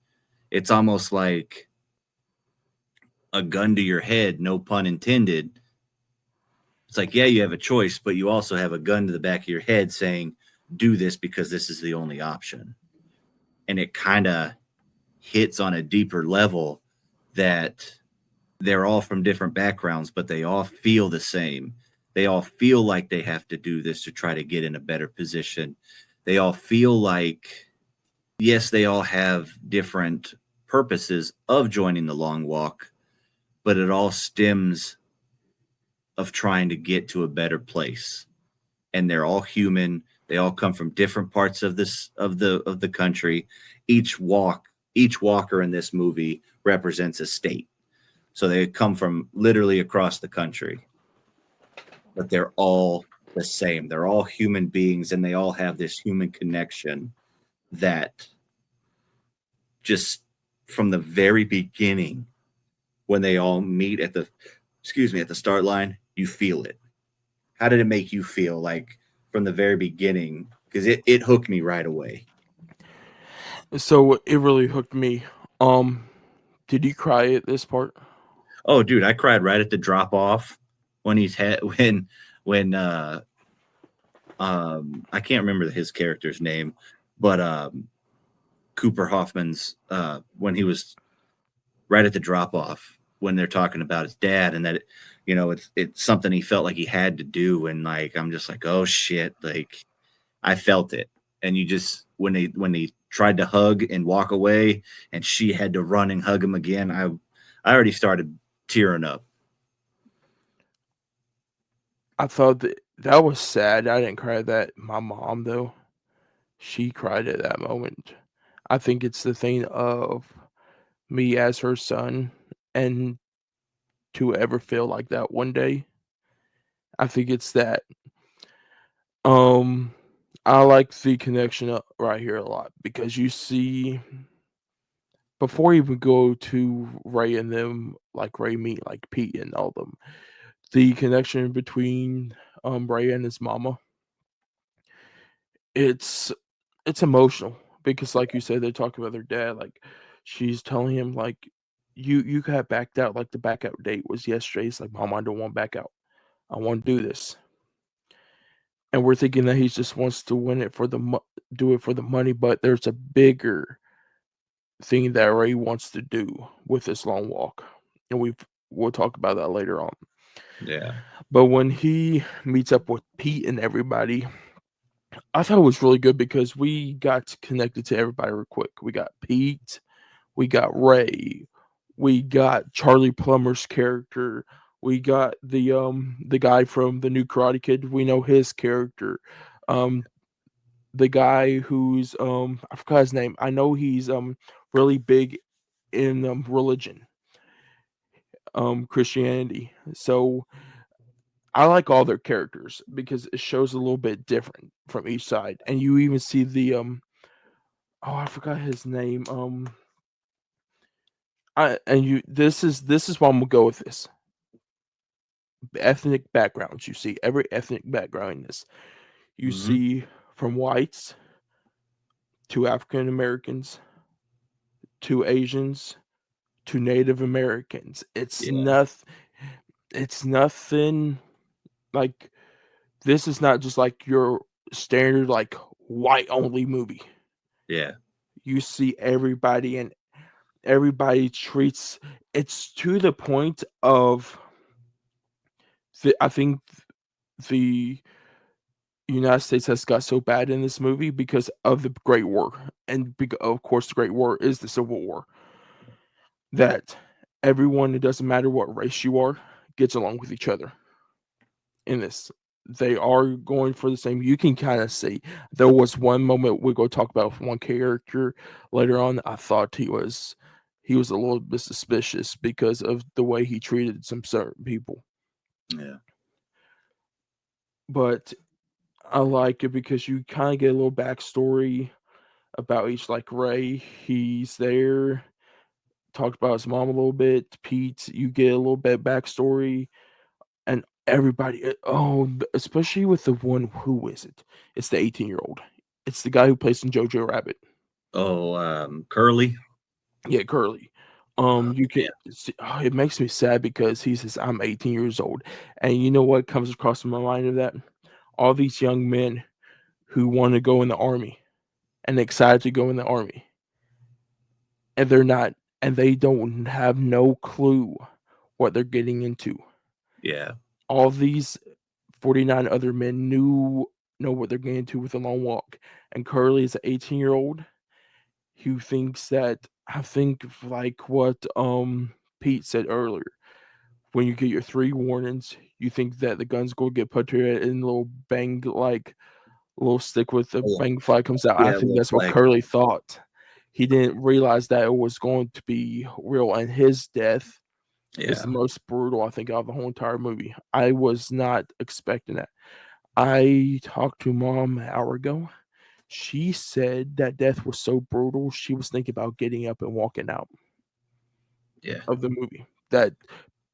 Speaker 1: It's almost like a gun to your head, no pun intended. It's like, yeah, you have a choice, but you also have a gun to the back of your head saying, do this because this is the only option. And it kind of hits on a deeper level that they're all from different backgrounds, but they all feel the same. They all feel like they have to do this to try to get in a better position. They all feel like, yes, they all have different purposes of joining the long walk, but it all stems of trying to get to a better place. And they're all human. They all come from different parts of the country. Each walker in this movie represents a state. So they come from literally across the country, but they're all the same. They're all human beings, and they all have this human connection that just from the very beginning, when they all meet at the start line, you feel it. How did it make you feel, like, from the very beginning? Because it hooked me right away.
Speaker 2: So it really hooked me. Did you cry at this part?
Speaker 1: Oh, dude, I cried right at the drop off when I can't remember his character's name, but Cooper Hoffman's when he was right at the drop off, when they're talking about his dad, and that, it's something he felt like he had to do. And like, I'm just like, oh shit. Like, I felt it. And you just, when they tried to hug and walk away and she had to run and hug him again, I already started tearing up.
Speaker 2: I thought that was sad. I didn't cry at that. My mom, though, she cried at that moment. I think it's the thing of me as her son and to ever feel like that one day. I think it's that. Um, I like the connection right here a lot because you see before you even go to Ray and them, like Ray meet like Pete and all them, the connection between Ray and his mama, it's it's emotional because like you said, they talk about their dad, like she's telling him like you got backed out, like the back out date was yesterday. He's like, Mom, I don't want to back out. I want to do this. And we're thinking that he just wants to win it for do it for the money, but there's a bigger thing that Ray wants to do with this long walk, and we'll talk about that later on.
Speaker 1: Yeah.
Speaker 2: But when he meets up with Pete and everybody, I thought it was really good because we got connected to everybody real quick. We got Pete, we got Ray, we got Charlie Plummer's character, we got the guy from the new Karate Kid. We know his character. Um, the guy who's I forgot his name. I know he's really big in religion, Christianity. So I like all their characters because it shows a little bit different from each side, and you even see the oh, I forgot his name. I and you this is why I'm gonna go with this. Ethnic backgrounds. You see every ethnic background in this. You
Speaker 1: Mm-hmm.
Speaker 2: see from whites to African Americans to Asians to Native Americans.
Speaker 1: Yeah.
Speaker 2: It's nothing like this is not just like your standard like white only movie.
Speaker 1: Yeah.
Speaker 2: You see everybody and everybody treats it's to the point of I think the United States has got so bad in this movie because of the Great War, and of course, the Great War is the Civil War. That everyone, it doesn't matter what race you are, gets along with each other. In this, they are going for the same. You can kind of see there was one moment we're going to talk about one character later on. I thought he was a little bit suspicious because of the way he treated some certain people,
Speaker 1: Yeah.
Speaker 2: but I like it because you kind of get a little backstory about each. Like Ray, he's there. Talked about his mom a little bit. Pete, you get a little bit backstory, and everybody. Especially with the one. Who is it? It's the 18-year-old. It's the guy who plays in Jojo Rabbit.
Speaker 1: Oh, Curly.
Speaker 2: Yeah, Curly. You can.
Speaker 1: Yeah.
Speaker 2: See, it makes me sad because he says I'm 18 years old, and you know what comes across my mind of that? All these young men who want to go in the army and excited to go in the army, and they're not, and they don't have no clue what they're getting into.
Speaker 1: Yeah.
Speaker 2: All these 49 other men know what they're getting into with a long walk, and Curly is an 18-year-old who thinks that I think like what Pete said earlier. When you get your 3 warnings, you think that the gun's going to get put to it and a little bang like little stick with the
Speaker 1: Oh,
Speaker 2: bang fly comes out. I
Speaker 1: yeah.
Speaker 2: think
Speaker 1: Little
Speaker 2: that's what
Speaker 1: flag.
Speaker 2: Curly thought. He didn't realize that it was going to be real, and his death is
Speaker 1: Yeah.
Speaker 2: the most brutal, I think, out of the whole entire movie. I was not expecting that. I talked to Mom an hour ago. She said that death was so brutal, she was thinking about getting up and walking out
Speaker 1: Yeah.
Speaker 2: of the movie. That,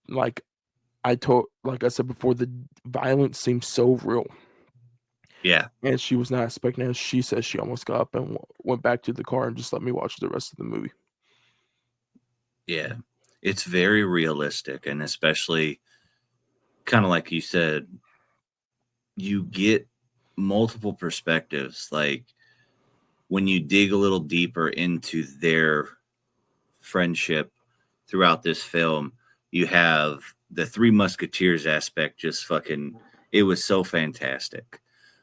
Speaker 2: like like I said before, the violence seems so real.
Speaker 1: Yeah.
Speaker 2: And she was not expecting it. She says she almost got up and went back to the car and just let me watch the rest of the movie.
Speaker 1: Yeah. It's very realistic, and especially kind of like you said, you get multiple perspectives. Like when you dig a little deeper into their friendship throughout this film, you have the Three Musketeers aspect. Just fucking, it was so fantastic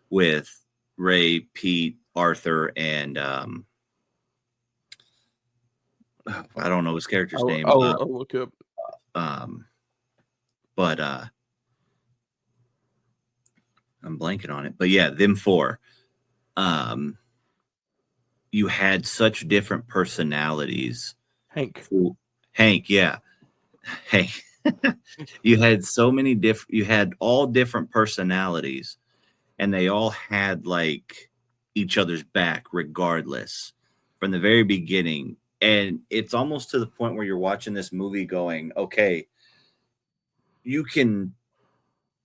Speaker 1: with Ray, Pete, Arthur, and I don't know his character's
Speaker 2: I'll,
Speaker 1: name.
Speaker 2: I'll, I'll look up.
Speaker 1: Um, but I'm blanking on it. But yeah, them four. Um, you had such different personalities.
Speaker 2: Hank.
Speaker 1: Hank, yeah, Hank. You had so many different. You had all different personalities, and they all had like each other's back, regardless, from the very beginning. And it's almost to the point where you're watching this movie, going, "Okay, you can."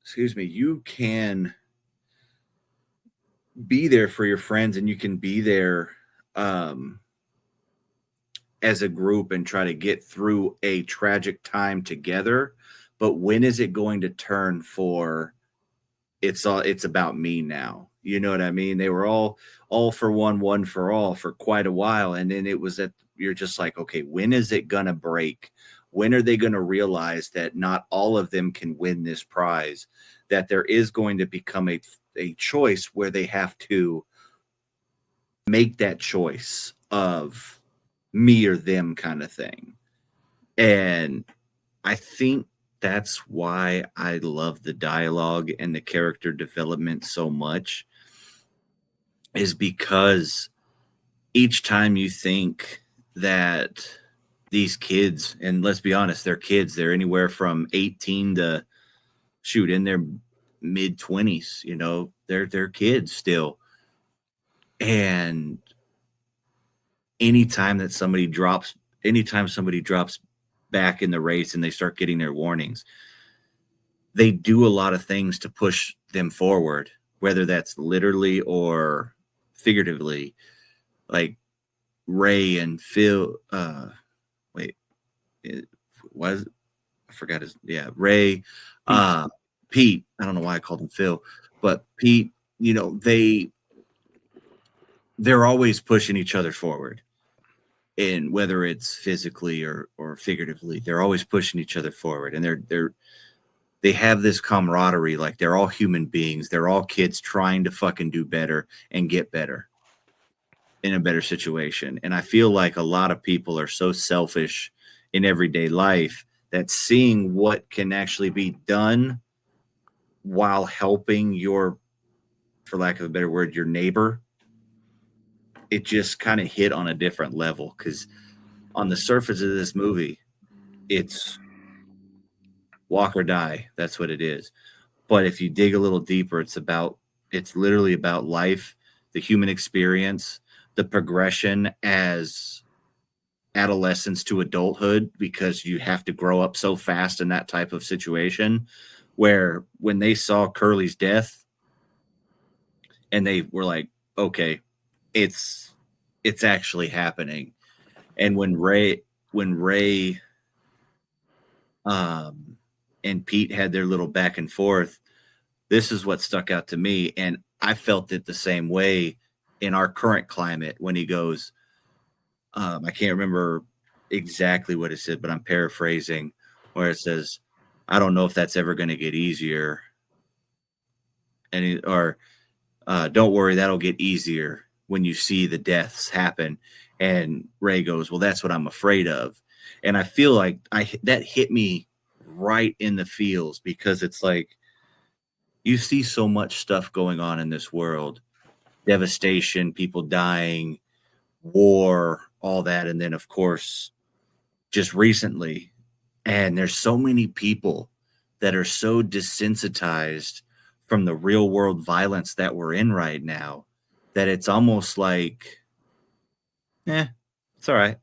Speaker 1: Excuse me. You can be there for your friends, and you can be there um, as a group and try to get through a tragic time together. But when is it going to turn for it's about me now? You know what I mean? They were all for one for all for quite a while, and then it was that you're just like, okay, when is it gonna break? When are they going to realize that not all of them can win this prize? That there is going to become a choice where they have to make that choice of me or them kind of thing. And I think that's why I love the dialogue and the character development so much, is because each time you think that these kids, and let's be honest, they're kids, they're anywhere from 18 to shoot in their mid 20s, you know, they're kids still. And anytime somebody drops back in the race and they start getting their warnings, they do a lot of things to push them forward, whether that's literally or figuratively. Like Ray and Phil, wait, it was, I forgot his, yeah, Ray, Pete. I don't know why I called him Phil, but Pete, you know, they're always pushing each other forward. And whether it's physically or figuratively, they're always pushing each other forward. And they have this camaraderie, like they're all human beings. They're all kids trying to fucking do better and get better in a better situation. And I feel like a lot of people are so selfish in everyday life that seeing what can actually be done while helping your, for lack of a better word, your neighbor, it just kind of hit on a different level. Because on the surface of this movie, it's walk or die. That's what it is. But if you dig a little deeper, it's literally about life, the human experience, the progression as adolescence to adulthood, because you have to grow up so fast in that type of situation, where when they saw Curly's death and they were like, okay, it's actually happening. And when Ray and Pete had their little back and forth, this is what stuck out to me. And I felt it the same way in our current climate when he goes, I can't remember exactly what it said, but I'm paraphrasing, where it says, I don't know if that's ever going to get easier. Don't worry, that'll get easier when you see the deaths happen. And Ray goes, well, that's what I'm afraid of. And I feel like that hit me right in the feels, because it's like, you see so much stuff going on in this world, devastation, people dying, war, all that. And then, of course, just recently, and there's so many people that are so desensitized from the real world violence that we're in right now, that it's almost like, it's all right.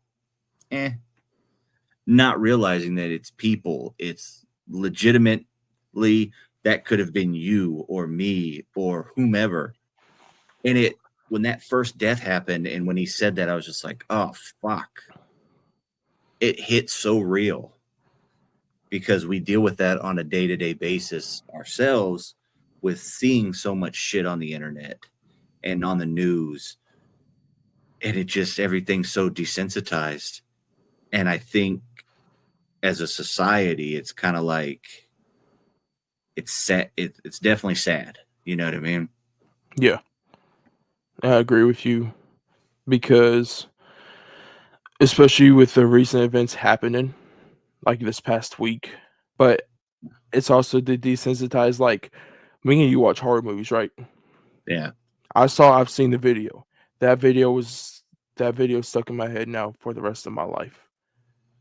Speaker 1: Not realizing that it's people, it's legitimately, that could have been you or me or whomever. And when that first death happened and when he said that, I was just like, oh, fuck. It hit so real, because we deal with that on a day-to-day basis ourselves, with seeing so much shit on the internet and on the news. And it just, everything's so desensitized. And I think as a society, it's kind of like, it's sad. It's definitely sad. You know what I mean?
Speaker 2: Yeah, I agree with you, because especially with the recent events happening, like this past week. But it's also to desensitize. Like me and you watch horror movies, right?
Speaker 1: Yeah.
Speaker 2: I've seen the video. That video was that video stuck in my head now for the rest of my life.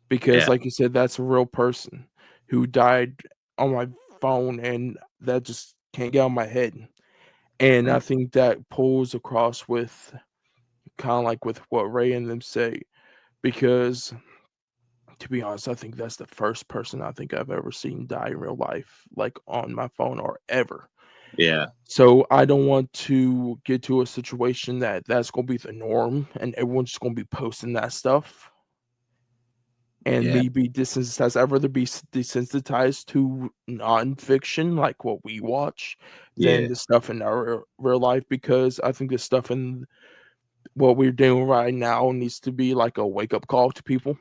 Speaker 2: Because
Speaker 1: Yeah.
Speaker 2: like you said, that's a real person who died on my phone, and that just can't get out of my head. And I think that pulls across with kind of like with what Ray and them say, because to be honest, I think that's the first person I think I've ever seen die in real life, like on my phone or ever.
Speaker 1: Yeah.
Speaker 2: So I don't want to get to a situation that that's going to be the norm and everyone's just going to be posting that stuff and
Speaker 1: Yeah.
Speaker 2: me be desensitized. I'd rather be desensitized to nonfiction, like what we watch, than
Speaker 1: Yeah.
Speaker 2: the stuff in our real life, because I think the stuff in what we're doing right now needs to be like a wake up call to people.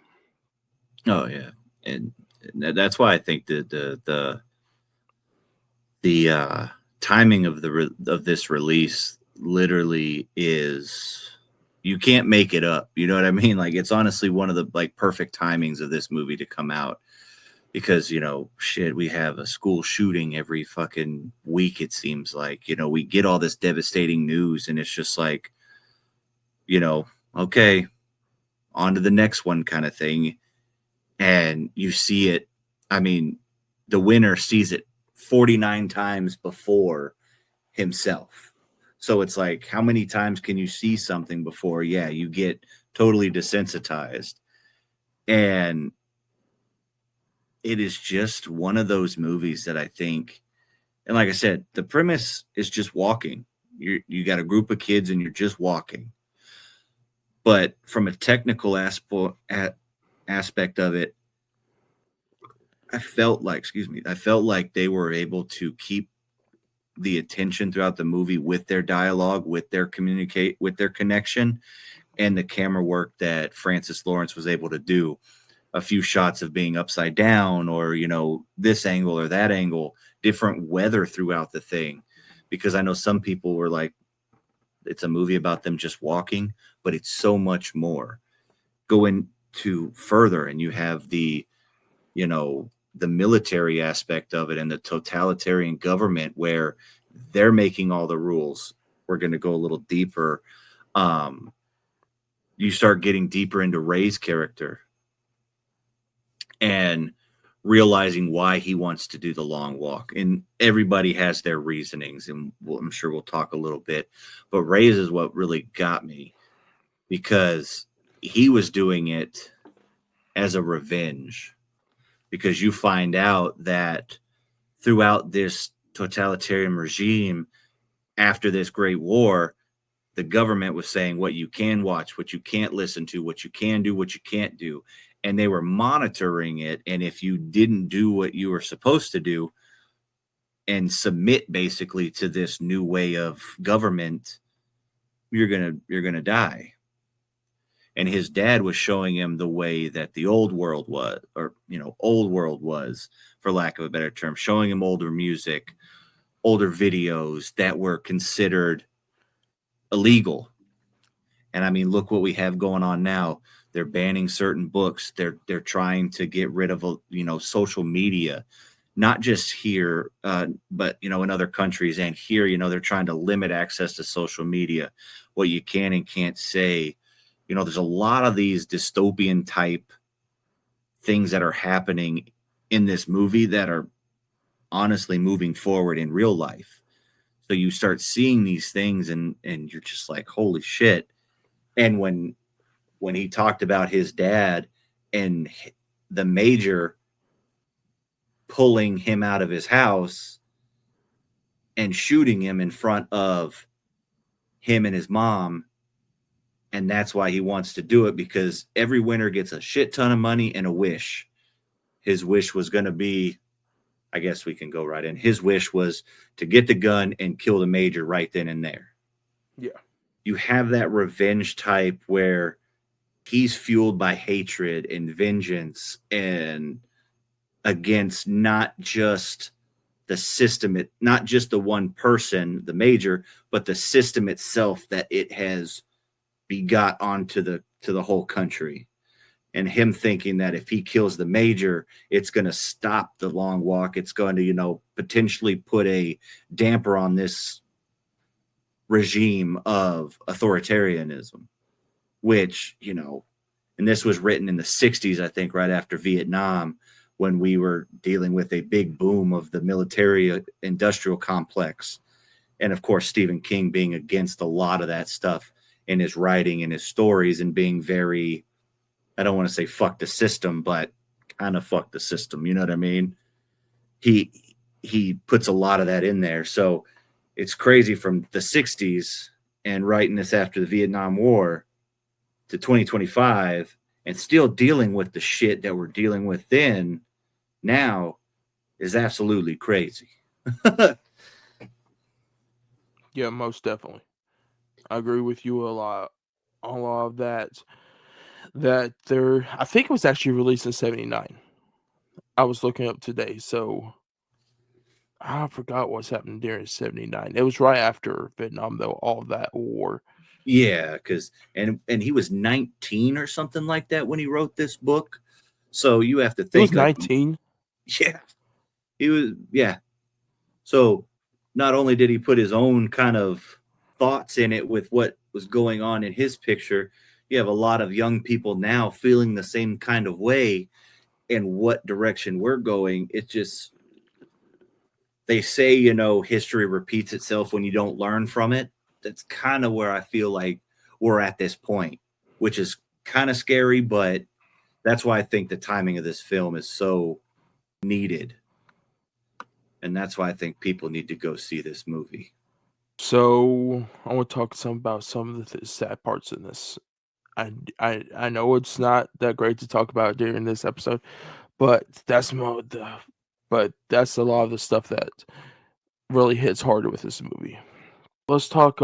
Speaker 1: Oh yeah. And that's why I think the timing of of this release literally is, you can't make it up. You know what I mean? Like, it's honestly one of the like perfect timings of this movie to come out, because shit, we have a school shooting every fucking week, it seems like. We get all this devastating news, and it's just like, okay, on to the next one kind of thing. And you see it. I mean, the winner sees it 49 times before himself. So it's like, how many times can you see something before, yeah, you get totally desensitized? And it is just one of those movies that I think, and like I said, the premise is just walking. You got a group of kids and you're just walking. But from a technical aspect of it, I felt like they were able to keep the attention throughout the movie with their dialogue, with their connection, and the camera work that Francis Lawrence was able to do. A few shots of being upside down, or this angle or that angle, different weather throughout the thing. Because I know some people were like, it's a movie about them just walking, but it's so much more. Go into further, and you have you know the military aspect of it, and the totalitarian government where they're making all the rules. We're going to go a little deeper. You start getting deeper into Ray's character and realizing why he wants to do the long walk. And everybody has their reasonings, and I'm sure we'll talk a little bit. But Ray's is what really got me, because he was doing it as a revenge. Because you find out that throughout this totalitarian regime, after this Great War, the government was saying what you can watch, what you can't listen to, what you can do, what you can't do. And they were monitoring it. And if you didn't do what you were supposed to do and submit basically to this new way of government, you're gonna die. And his dad was showing him the way that the old world was, or old world was, for lack of a better term, showing him older music, older videos that were considered illegal. And I mean, look what we have going on now. They're banning certain books. They're trying to get rid of social media, not just here, but in other countries and here. They're trying to limit access to social media, what you can and can't say. There's a lot of these dystopian type things that are happening in this movie that are honestly moving forward in real life. So you start seeing these things, and you're just like, holy shit. And when he talked about his dad and the major pulling him out of his house and shooting him in front of him and his mom, and that's why he wants to do it, because every winner gets a shit ton of money and a wish. His wish was going to be, I guess we can go right in. His wish was to get the gun and kill the major right then and there.
Speaker 2: Yeah.
Speaker 1: You have that revenge type where he's fueled by hatred and vengeance, and against not just the system, not just the one person, the major, but the system itself that it has begot onto the whole country. and him thinking that if he kills the major, it's going to stop the long walk. It's going to, potentially put a damper on this regime of authoritarianism, which, and this was written in the 60s, I think, right after Vietnam, when we were dealing with a big boom of the military industrial complex. And of course, Stephen King being against a lot of that stuff in his writing and his stories, and being very, I don't want to say fuck the system, but kind of fuck the system. You know what I mean? He puts a lot of that in there. So it's crazy from the 60s and writing this after the Vietnam War to 2025 and still dealing with the shit that we're dealing with then now is absolutely crazy.
Speaker 2: Yeah, most definitely. I agree with you a lot. A lot of that. I think it was actually released in '79. I was looking up today, so I forgot what's happened during '79. It was right after Vietnam, though, all of that war.
Speaker 1: Yeah, because and he was 19 or something like that when he wrote this book. So you have to
Speaker 2: He was
Speaker 1: think, like,
Speaker 2: 19.
Speaker 1: yeah, he was, yeah. So not only did he put his own kind of thoughts in it with what was going on in his picture, you have a lot of young people now feeling the same kind of way. And what direction we're going, it's just, they say, history repeats itself when you don't learn from it. That's kind of where I feel like we're at this point, which is kind of scary, but that's why I think the timing of this film is so needed. And that's why I think people need to go see this movie.
Speaker 2: So I want to talk some about some of the sad parts in this. I know it's not that great to talk about during this episode, but that's that's a lot of the stuff that really hits harder with this movie. Let's talk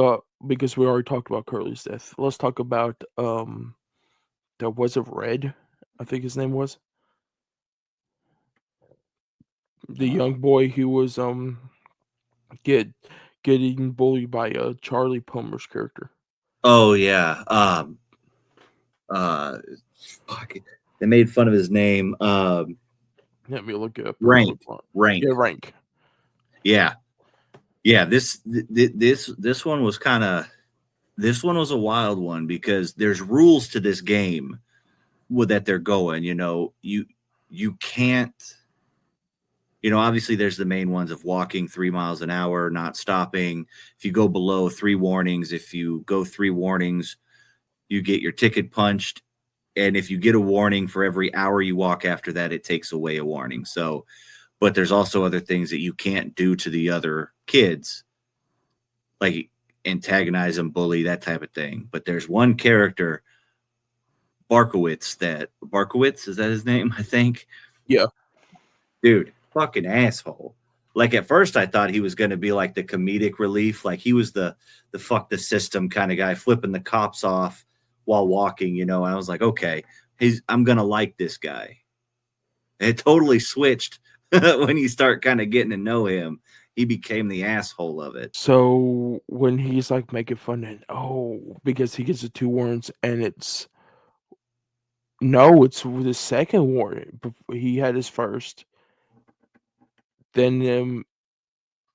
Speaker 2: because we already talked about Curly's death. Let's talk about the was it Red? I think his name was the young boy who was get getting bullied by Charlie Plummer's character.
Speaker 1: Oh yeah. Uh fuck it. They made fun of his name.
Speaker 2: Let me look it up.
Speaker 1: Rank.
Speaker 2: Yeah, Rank.
Speaker 1: Yeah. Yeah, this one was this one was a wild one because there's rules to this game that they're going. You can't, obviously there's the main ones of walking 3 miles an hour, not stopping. If you go below 3 warnings, if you go 3 warnings, you get your ticket punched. And if you get a warning for every hour you walk after that, it takes away a warning. So, but there's also other things that you can't do to the other kids, like antagonize them, bully, that type of thing. But there's one character, Barkowitz, is that his name? I think.
Speaker 2: Yeah.
Speaker 1: Dude, fucking asshole. Like at first I thought he was going to be like the comedic relief. Like he was the fuck the system kind of guy, flipping the cops off while walking, and I was like, okay, I'm going to like this guy. It totally switched when you start kind of getting to know him. He became the asshole of it.
Speaker 2: So when he's like making fun and because he gets the 2 warrants and it's the second warrant. He had his first. Then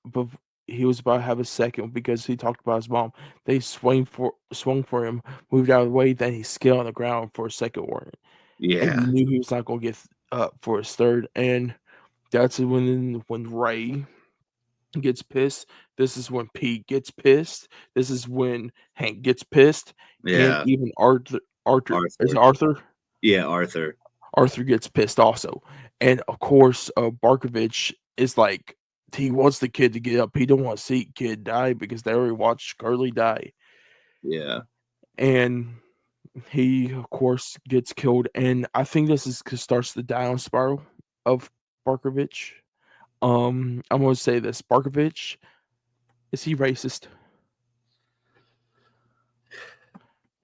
Speaker 2: but he was about to have a second because he talked about his mom. They swung for him, moved out of the way, then he skidded on the ground for a second warrant. And
Speaker 1: Yeah.
Speaker 2: you knew he was not gonna get up for his third. And that's when Ray gets pissed. This is when Pete gets pissed. This is when Hank gets pissed. And
Speaker 1: Yeah.
Speaker 2: even Arthur. Is it Arthur?
Speaker 1: Yeah, Arthur.
Speaker 2: Arthur gets pissed also. And of course, Barkovich is like, he wants the kid to get up. He don't want to see kid die because they already watched Curly die.
Speaker 1: Yeah.
Speaker 2: And he, of course, gets killed. And I think this starts the down spiral of Barkovich. I'm going to say this. Barkovich, is he racist?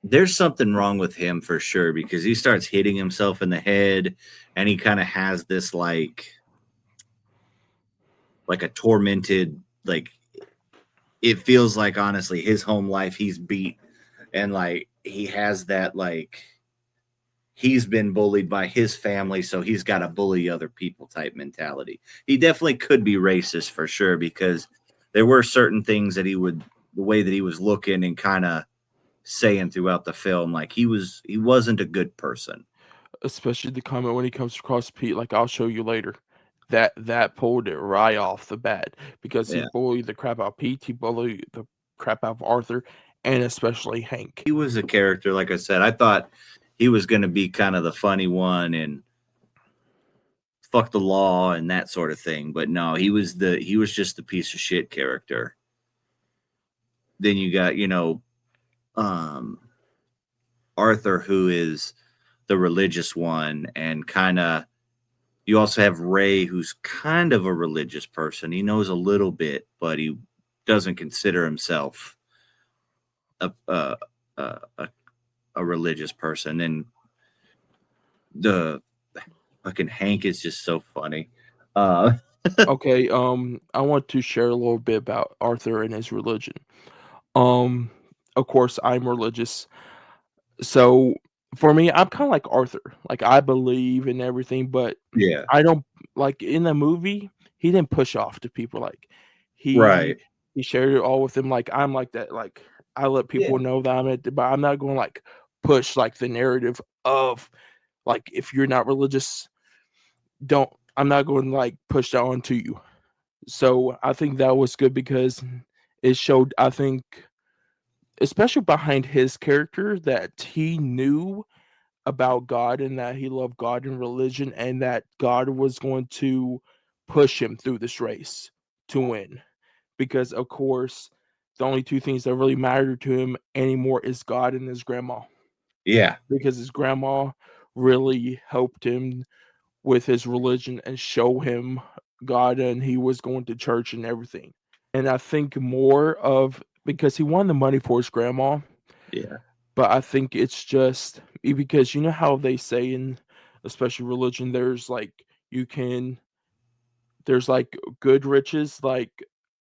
Speaker 1: There's something wrong with him for sure because he starts hitting himself in the head and he kind of has this like a tormented, like it feels like honestly his home life he's beat, and like he has that like he's been bullied by his family, so he's got to bully other people type mentality. He definitely could be racist for sure, because there were certain things that the way that he was looking and kind of saying throughout the film, like he wasn't a good person.
Speaker 2: Especially the comment when he comes across Pete, like I'll show you later. That pulled it right off the bat because he
Speaker 1: Yeah.
Speaker 2: bullied the crap out of Pete, he bullied the crap out of Arthur, and especially Hank.
Speaker 1: He was a character, like I said. I thought he was going to be kind of the funny one and fuck the law and that sort of thing, but no, he was just the piece of shit character. Then you got, um Arthur, who is the religious one, and kind of you also have Ray, who's kind of a religious person. He knows a little bit, but he doesn't consider himself a a, a, a religious person. And the fucking Hank is just so funny.
Speaker 2: Okay, I want to share a little bit about Arthur and his religion. Um, of course, I'm religious, so for me, I'm kind of like Arthur. Like I believe in everything, but
Speaker 1: Yeah.
Speaker 2: I don't like in the movie. He didn't push off to people. Like he
Speaker 1: Right.
Speaker 2: he shared it all with them. Like I'm like that. Like I let
Speaker 1: Yeah.
Speaker 2: people know that I'm at, but I'm not going to like push like the narrative of like if you're not religious, don't. I'm not going to like push that onto you. So I think that was good because it showed. I think especially behind his character that he knew about God and that he loved God and religion and that God was going to push him through this race to win. Because of course, the only two things that really matter to him anymore is God and his grandma.
Speaker 1: Yeah.
Speaker 2: Because his grandma really helped him with his religion and show him God and he was going to church and everything. And I think more of because he wanted the money for his grandma,
Speaker 1: Yeah.
Speaker 2: but I think it's just because you know how they say in especially religion, there's like you can there's like good riches like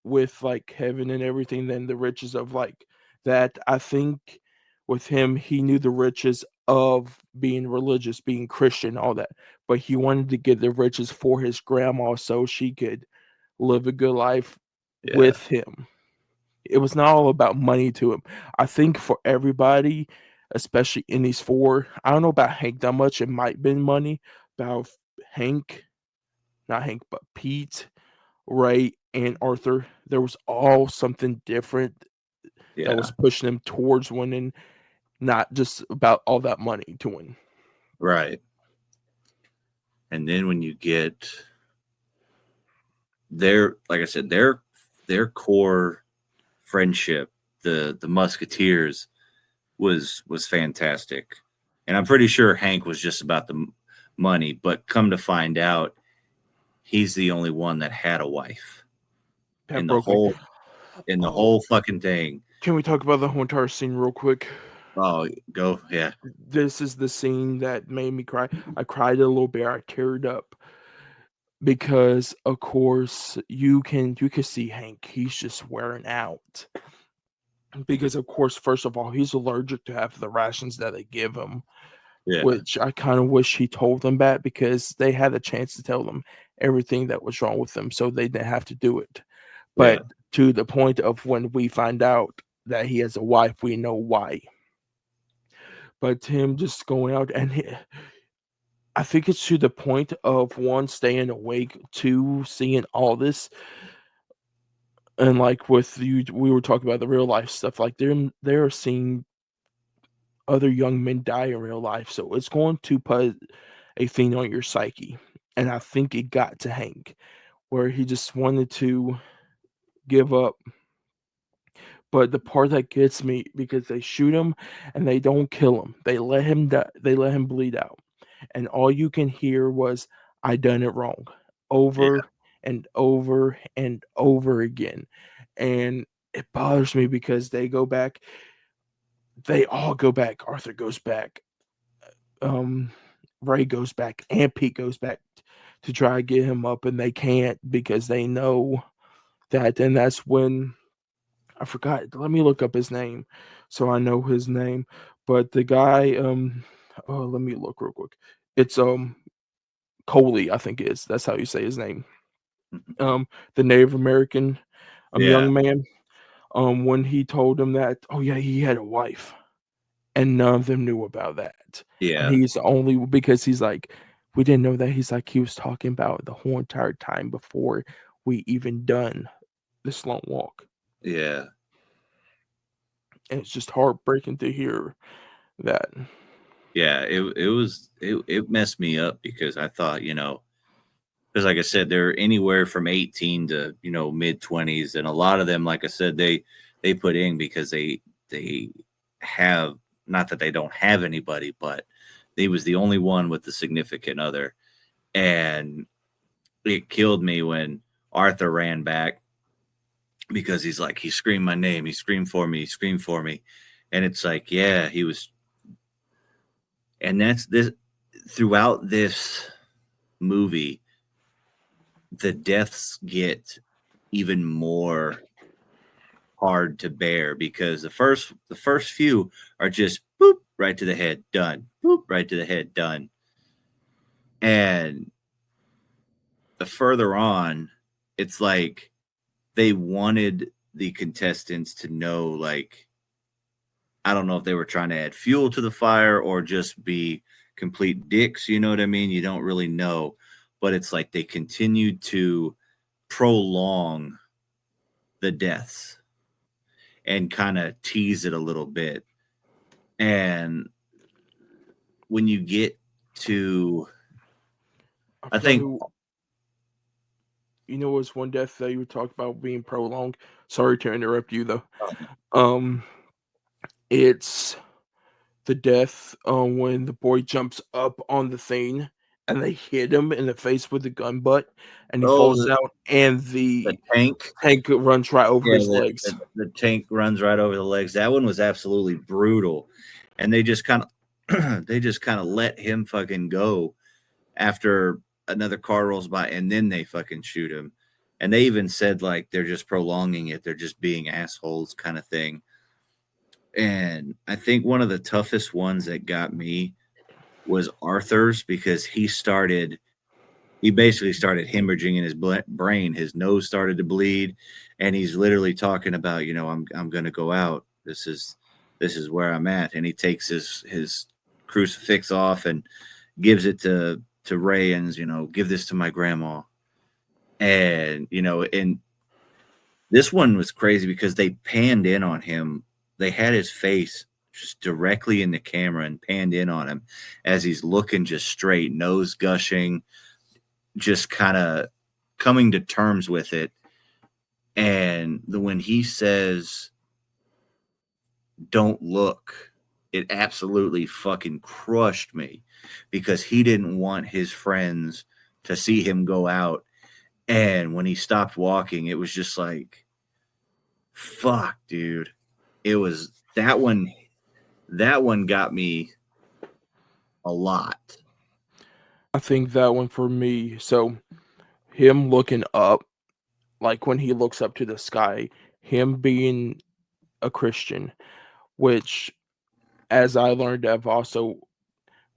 Speaker 2: with like heaven and everything, then the riches of like that. I think with him, he knew the riches of being religious, being Christian, all that, but he wanted to get the riches for his grandma so she could live a good life
Speaker 1: Yeah.
Speaker 2: with him. It was not all about money to him. I think for everybody, especially in these four, I don't know about Hank that much. It might have been money. About Hank, not Hank, but Pete, Ray, and Arthur, there was all something different that was
Speaker 1: Yeah.
Speaker 2: pushing them towards winning, not just about all that money to win.
Speaker 1: Right. And then when you get their, like I said, their core friendship, the Musketeers, was fantastic. And I'm pretty sure Hank was just about the money, but come to find out, he's the only one that had a wife
Speaker 2: That
Speaker 1: in the
Speaker 2: broke me.
Speaker 1: whole
Speaker 2: Oh,
Speaker 1: fucking thing.
Speaker 2: can we talk about the whole entire scene real quick?
Speaker 1: Oh, go, yeah,
Speaker 2: This is the scene that made me cry. I cried a little bit. I teared up because of course you can see Hank, he's just wearing out. Because of course, first of all, he's allergic to half of the rations that they give him,
Speaker 1: yeah,
Speaker 2: which I kind of wish he told them that because they had a chance to tell them everything that was wrong with them so they didn't have to do it.
Speaker 1: yeah,
Speaker 2: But to the point of when we find out that he has a wife, we know why. But him just going out and I think it's to the point of one staying awake, two seeing all this, and like with you, we were talking about the real life stuff. Like they're seeing other young men die in real life, so it's going to put a thing on your psyche. And I think it got to Hank where he just wanted to give up. But the part that gets me because they shoot him and they don't kill him, they let him die, they let him bleed out, and all you can hear was "I done it wrong,"
Speaker 1: yeah,
Speaker 2: over and over and over again, and it bothers me because they go back. They all go back. Arthur goes back. Um, Ray goes back, and Pete goes back to try to get him up, and they can't because they know that. And that's when I forgot. Let me look up his name so I know his name. But the guy, let me look real quick. It's Coley, I think is that's how you say his name. The Native American
Speaker 1: Yeah,
Speaker 2: young man. When he told him that, oh yeah, he had a wife, and none of them knew about that. And
Speaker 1: yeah,
Speaker 2: he's only because he's like, we didn't know that. He's like, he was talking about the whole entire time before we even done this long walk.
Speaker 1: yeah,
Speaker 2: And it's just heartbreaking to hear that.
Speaker 1: yeah. It messed me up because I thought, because like I said, they're anywhere from 18 to mid 20s, and a lot of them, like I said, they put in because they have, not that they don't have anybody, but he was the only one with the significant other, and it killed me when Arthur ran back because he's like, he screamed my name, he screamed for me, he screamed for me, and it's like, yeah, he was, and that's this throughout this movie, the deaths get even more hard to bear because the first few are just boop right to the head, done, boop right to the head, done, and the further on, it's like they wanted the contestants to know, like, I don't know if they were trying to add fuel to the fire or just be complete dicks, you know what I mean? You don't really know, but it's like they continued to prolong the deaths and kind of tease it a little bit. And when you get to,
Speaker 2: I
Speaker 1: I
Speaker 2: forgot
Speaker 1: think,
Speaker 2: who. You know, was one death that you talked about being prolonged. Sorry to interrupt you though. Um, it's the death when the boy jumps up on the thing and they hit him in the face with the gun butt and he
Speaker 1: oh,
Speaker 2: falls out and
Speaker 1: the
Speaker 2: the
Speaker 1: tank.
Speaker 2: tank runs right over
Speaker 1: Yeah,
Speaker 2: his legs.
Speaker 1: the tank runs right over the legs. That one was absolutely brutal, and they just kind of they just kind of let him fucking go after another car rolls by, and then they fucking shoot him. And they even said like they're just prolonging it, they're just being assholes, kind of thing. And I think one of the toughest ones that got me was Arthur's because he basically started hemorrhaging in his brain. His nose started to bleed, and he's literally talking about, I'm going to go out. This is where I'm at. And he takes his crucifix off and gives it to Ray, and give this to my grandma. And and this one was crazy because they panned in on him. They had his face just directly in the camera and panned in on him as he's looking just straight, nose gushing, just kind of coming to terms with it. And when he says, "Don't look," it absolutely fucking crushed me because he didn't want his friends to see him go out. And when he stopped walking, it was just like, fuck, dude. It was that one. That one got me a lot.
Speaker 2: I think that one for me. So him looking up, like when he looks up to the sky, him being a Christian, which as I learned, I've also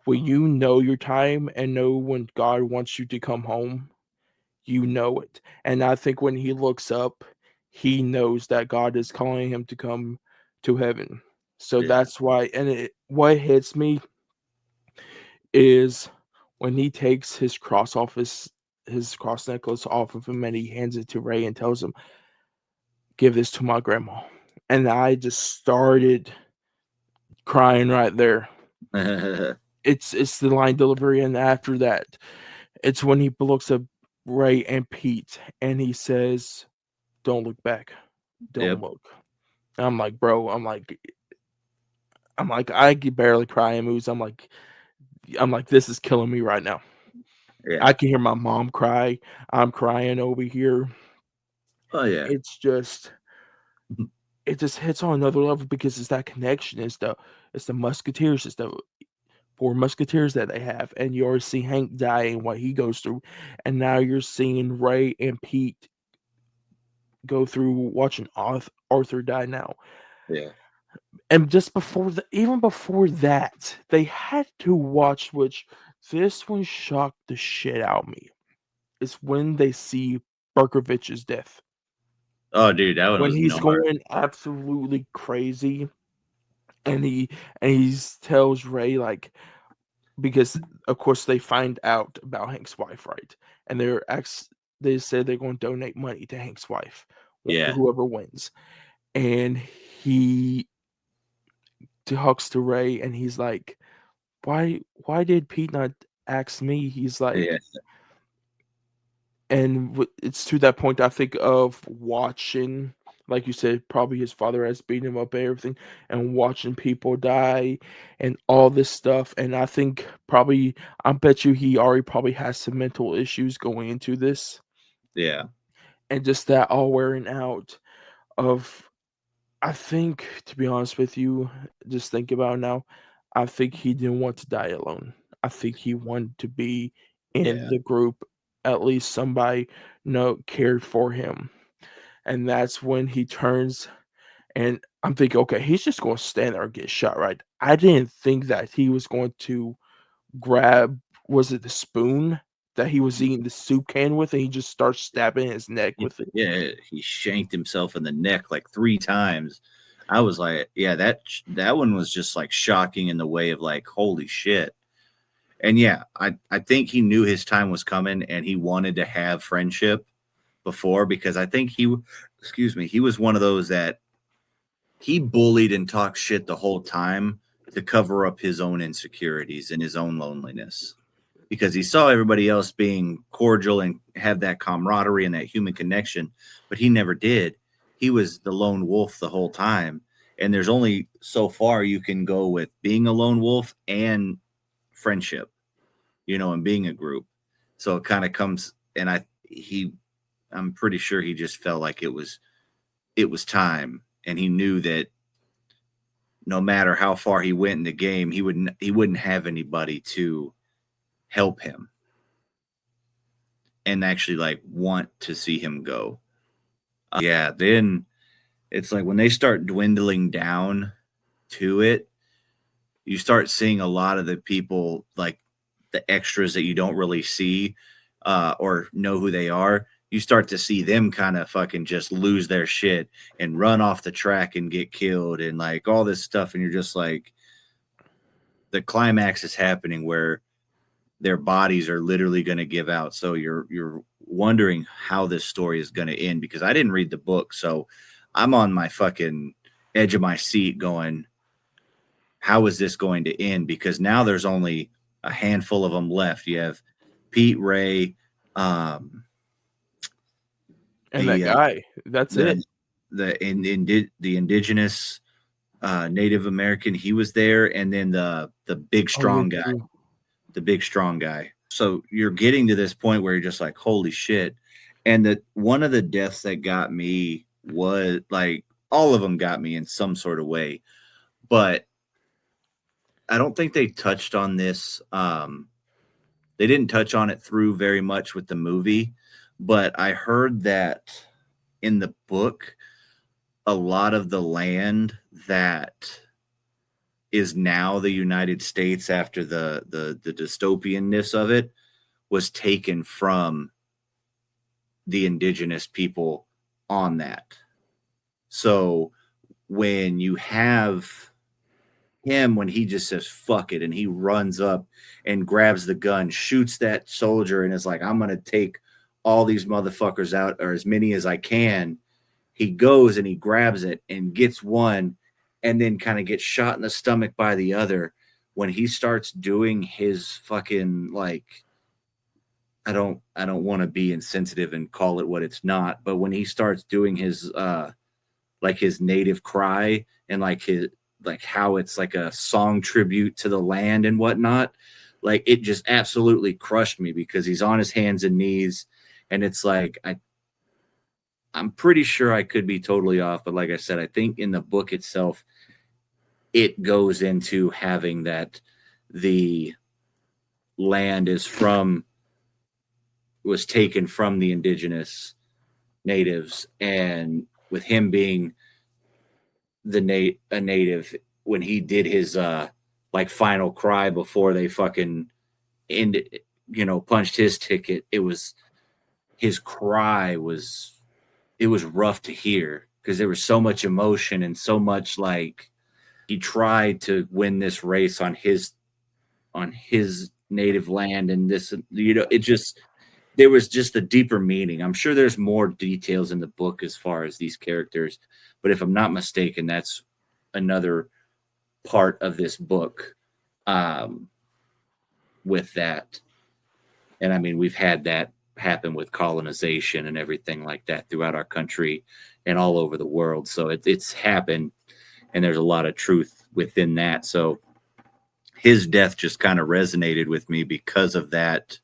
Speaker 2: when you know your time and know when God wants you to come home, you know it. And I think when he looks up, he knows that God is calling him to come to heaven. So
Speaker 1: Yeah.
Speaker 2: that's why, and what hits me is when he takes his cross off his cross necklace off of him and he hands it to Ray and tells him, "Give this to my grandma." And I just started crying right there. It's the line delivery, and after that, it's when he looks at Ray and Pete and he says, "Don't look back. Don't
Speaker 1: Yep.
Speaker 2: look." I'm like, bro, I could barely cry in movies. I'm like, this is killing me right now.
Speaker 1: Yeah.
Speaker 2: I can hear my mom cry. I'm crying over here.
Speaker 1: Oh yeah.
Speaker 2: It's just it just hits on another level because it's that connection. It's the Musketeers. It's the four Musketeers that they have, and you already see Hank die and what he goes through, and now you're seeing Ray and Pete go through watching Arthur die now.
Speaker 1: Yeah.
Speaker 2: And just before even before that, they had to watch, which this one shocked the shit out of me. Is when they see Berkovich's death.
Speaker 1: Oh, dude, that one
Speaker 2: When
Speaker 1: was
Speaker 2: he's
Speaker 1: gnarly.
Speaker 2: going absolutely crazy, and he tells Ray, like, because of course they find out about Hank's wife, right? And they said they're going to donate money to Hank's wife,
Speaker 1: Yeah,
Speaker 2: whoever wins. And he talks to Ray, and he's like, why did Pete not ask me? He's
Speaker 1: yeah,
Speaker 2: like, and it's to that point I think of watching, like you said, probably his father has beaten him up and everything, and watching people die and all this stuff. And I think probably, I bet you he already probably has some mental issues going into this,
Speaker 1: yeah,
Speaker 2: and just that all wearing out of, I think, to be honest with you, just think about it now, I think he didn't want to die alone. I think he wanted to be in
Speaker 1: yeah,
Speaker 2: the group, at least somebody cared for him. And that's when he turns, and I'm thinking, okay, he's just going to stand there and get shot, right? I didn't think that he was going to grab, was it the spoon that he was eating the soup can with, and he just starts stabbing his neck with it.
Speaker 1: yeah. He shanked himself in the neck like 3 times. I was like, yeah, that one was just like shocking in the way of like, holy shit. And yeah, I think he knew his time was coming, and he wanted to have friendship before, because I think excuse me, he was one of those that he bullied and talked shit the whole time to cover up his own insecurities and his own loneliness, because he saw everybody else being cordial and have that camaraderie and that human connection, but he never did. He was the lone wolf the whole time. And there's only so far you can go with being a lone wolf and friendship, and being a group. So it kind of comes, and I'm pretty sure he just felt like it was time, and he knew that no matter how far he went in the game, he wouldn't have anybody to help him and actually like want to see him go. Yeah, then it's like when they start dwindling down to it, you start seeing a lot of the people, like the extras that you don't really see or know who they are. You start to see them kind of fucking just lose their shit and run off the track and get killed and like all this stuff. And you're just like, the climax is happening where their bodies are literally going to give out. So you're wondering how this story is going to end, because I didn't read the book. So I'm on my fucking edge of my seat going, how is this going to end? Because now there's only a handful of them left. You have Pete, Ray, um,
Speaker 2: And that
Speaker 1: the
Speaker 2: guy, that's it.
Speaker 1: the indigenous Native American, he was there, and then the big
Speaker 2: Oh yeah,
Speaker 1: strong guy,
Speaker 2: true.
Speaker 1: the big strong guy. So you're getting to this point where you're just like, holy shit. And that one of the deaths that got me was like, all of them got me in some sort of way, but I don't think they touched on this. They didn't touch on it through very much with the movie, but I heard that in the book, a lot of the land that is now the United States after the dystopianness of it was taken from the indigenous people on that. So when you have him, when he just says fuck it and he runs up and grabs the gun, shoots that soldier, and is like, I'm gonna take all these motherfuckers out, or as many as I can. He goes and he grabs it and gets one, and then kind of gets shot in the stomach by the other. When he starts doing his fucking like, I don't want to be insensitive and call it what it's not, but when he starts doing his like his native cry, and like his, like how it's like a song tribute to the land and whatnot, like it just absolutely crushed me, because he's on his hands and knees, and it's like I'm pretty sure I could be totally off, but like I said, I think in the book itself it goes into having that the land was taken from the indigenous natives, and with him being a native when he did his like final cry before they fucking ended, punched his ticket. It was his cry was it was rough to hear because there was so much emotion and so much like he tried to win this race on his native land, and this, it just, there was just a deeper meaning. I'm sure there's more details in the book as far as these characters, but if I'm not mistaken, that's another part of this book, with that. And I mean, we've had that happen with colonization and everything like that throughout our country and all over the world. So it's happened, and there's a lot of truth within that. So his death just kind of resonated with me because of that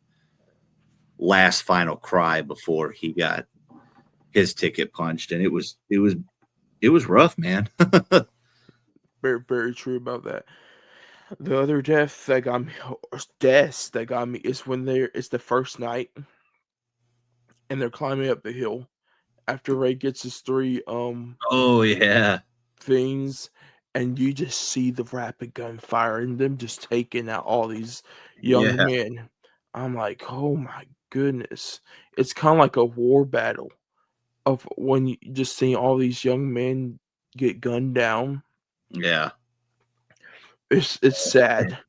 Speaker 1: last final cry before he got his ticket punched. And it was rough, man.
Speaker 2: Very, very true about that. The other death that got me, or deaths that got me, is when it's the first night and they're climbing up the hill after Ray gets his 3
Speaker 1: Oh yeah.
Speaker 2: things, and you just see the rapid gunfire and them just taking out all these young
Speaker 1: Yeah.
Speaker 2: men. I'm like, oh my goodness. It's kind of like a war battle of when you just see all these young men get gunned down.
Speaker 1: Yeah.
Speaker 2: It's sad.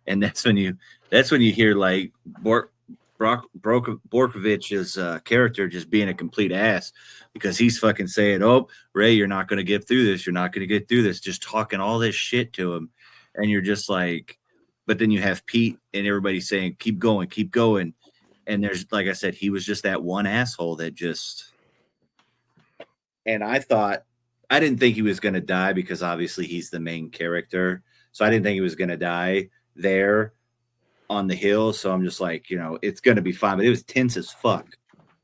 Speaker 1: And that's when you hear like Borkovich's character just being a complete ass, because he's fucking saying, "Oh, Ray, you're not going to get through this. You're not going to get through this." Just talking all this shit to him, and you're just like, but then you have Pete and everybody saying, "Keep going, keep going." And there's, like I said, he was just that one asshole that just. And I didn't think he was going to die because obviously he's the main character, so I didn't think he was going to die there on the hill. So I'm just like, it's going to be fine. But it was tense as fuck.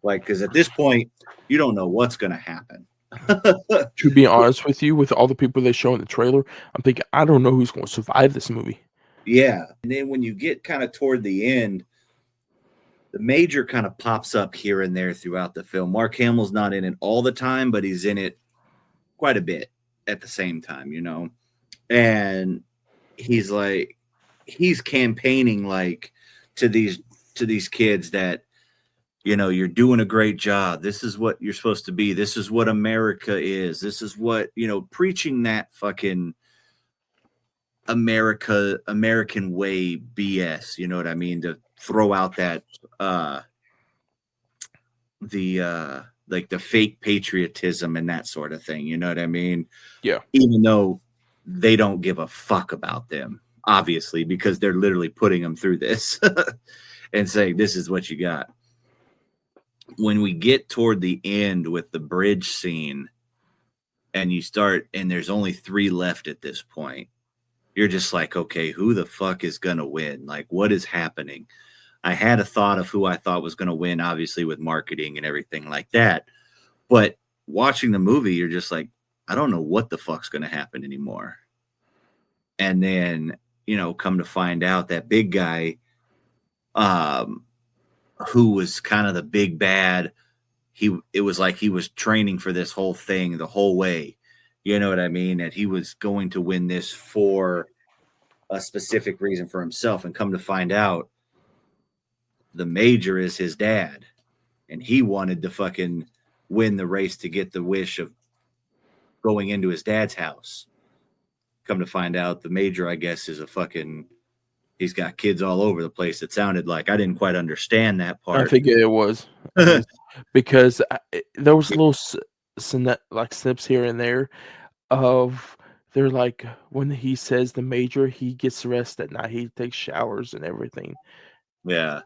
Speaker 1: Like, because at this point, you don't know what's going to happen.
Speaker 2: To be honest with you, with all the people they show in the trailer, I'm thinking, I don't know who's going to survive this movie.
Speaker 1: Yeah. And then when you get kind of toward the end, the Major kind of pops up here and there throughout the film. Mark Hamill's not in it all the time, but he's in it quite a bit at the same time, And he's campaigning like to these kids that, you're doing a great job. This is what you're supposed to be. This is what America is. This is what, preaching that fucking American way BS, you know what I mean? To throw out that, like the fake patriotism and that sort of thing. You know what I mean?
Speaker 2: Yeah.
Speaker 1: Even though they don't give a fuck about them, obviously, because they're literally putting them through this and saying, this is what you got. When we get toward the end with the bridge scene and and there's only 3 left at this point, you're just like, okay, who the fuck is going to win? Like, what is happening? I had a thought of who I thought was going to win, obviously, with marketing and everything like that. But watching the movie, you're just like, I don't know what the fuck's going to happen anymore. And then, come to find out that big guy, who was kind of the big bad, it was like he was training for this whole thing the whole way. You know what I mean? That he was going to win this for a specific reason for himself. And come to find out, the Major is his dad. And he wanted to fucking win the race to get the wish of going into his dad's house. Come to find out, the Major, I guess, is he's got kids all over the place. It sounded like. I didn't quite understand that part.
Speaker 2: I think it was because there was little like snips here and there of they're like when he says the Major, he gets rest at night. He takes showers and everything.
Speaker 1: Yeah.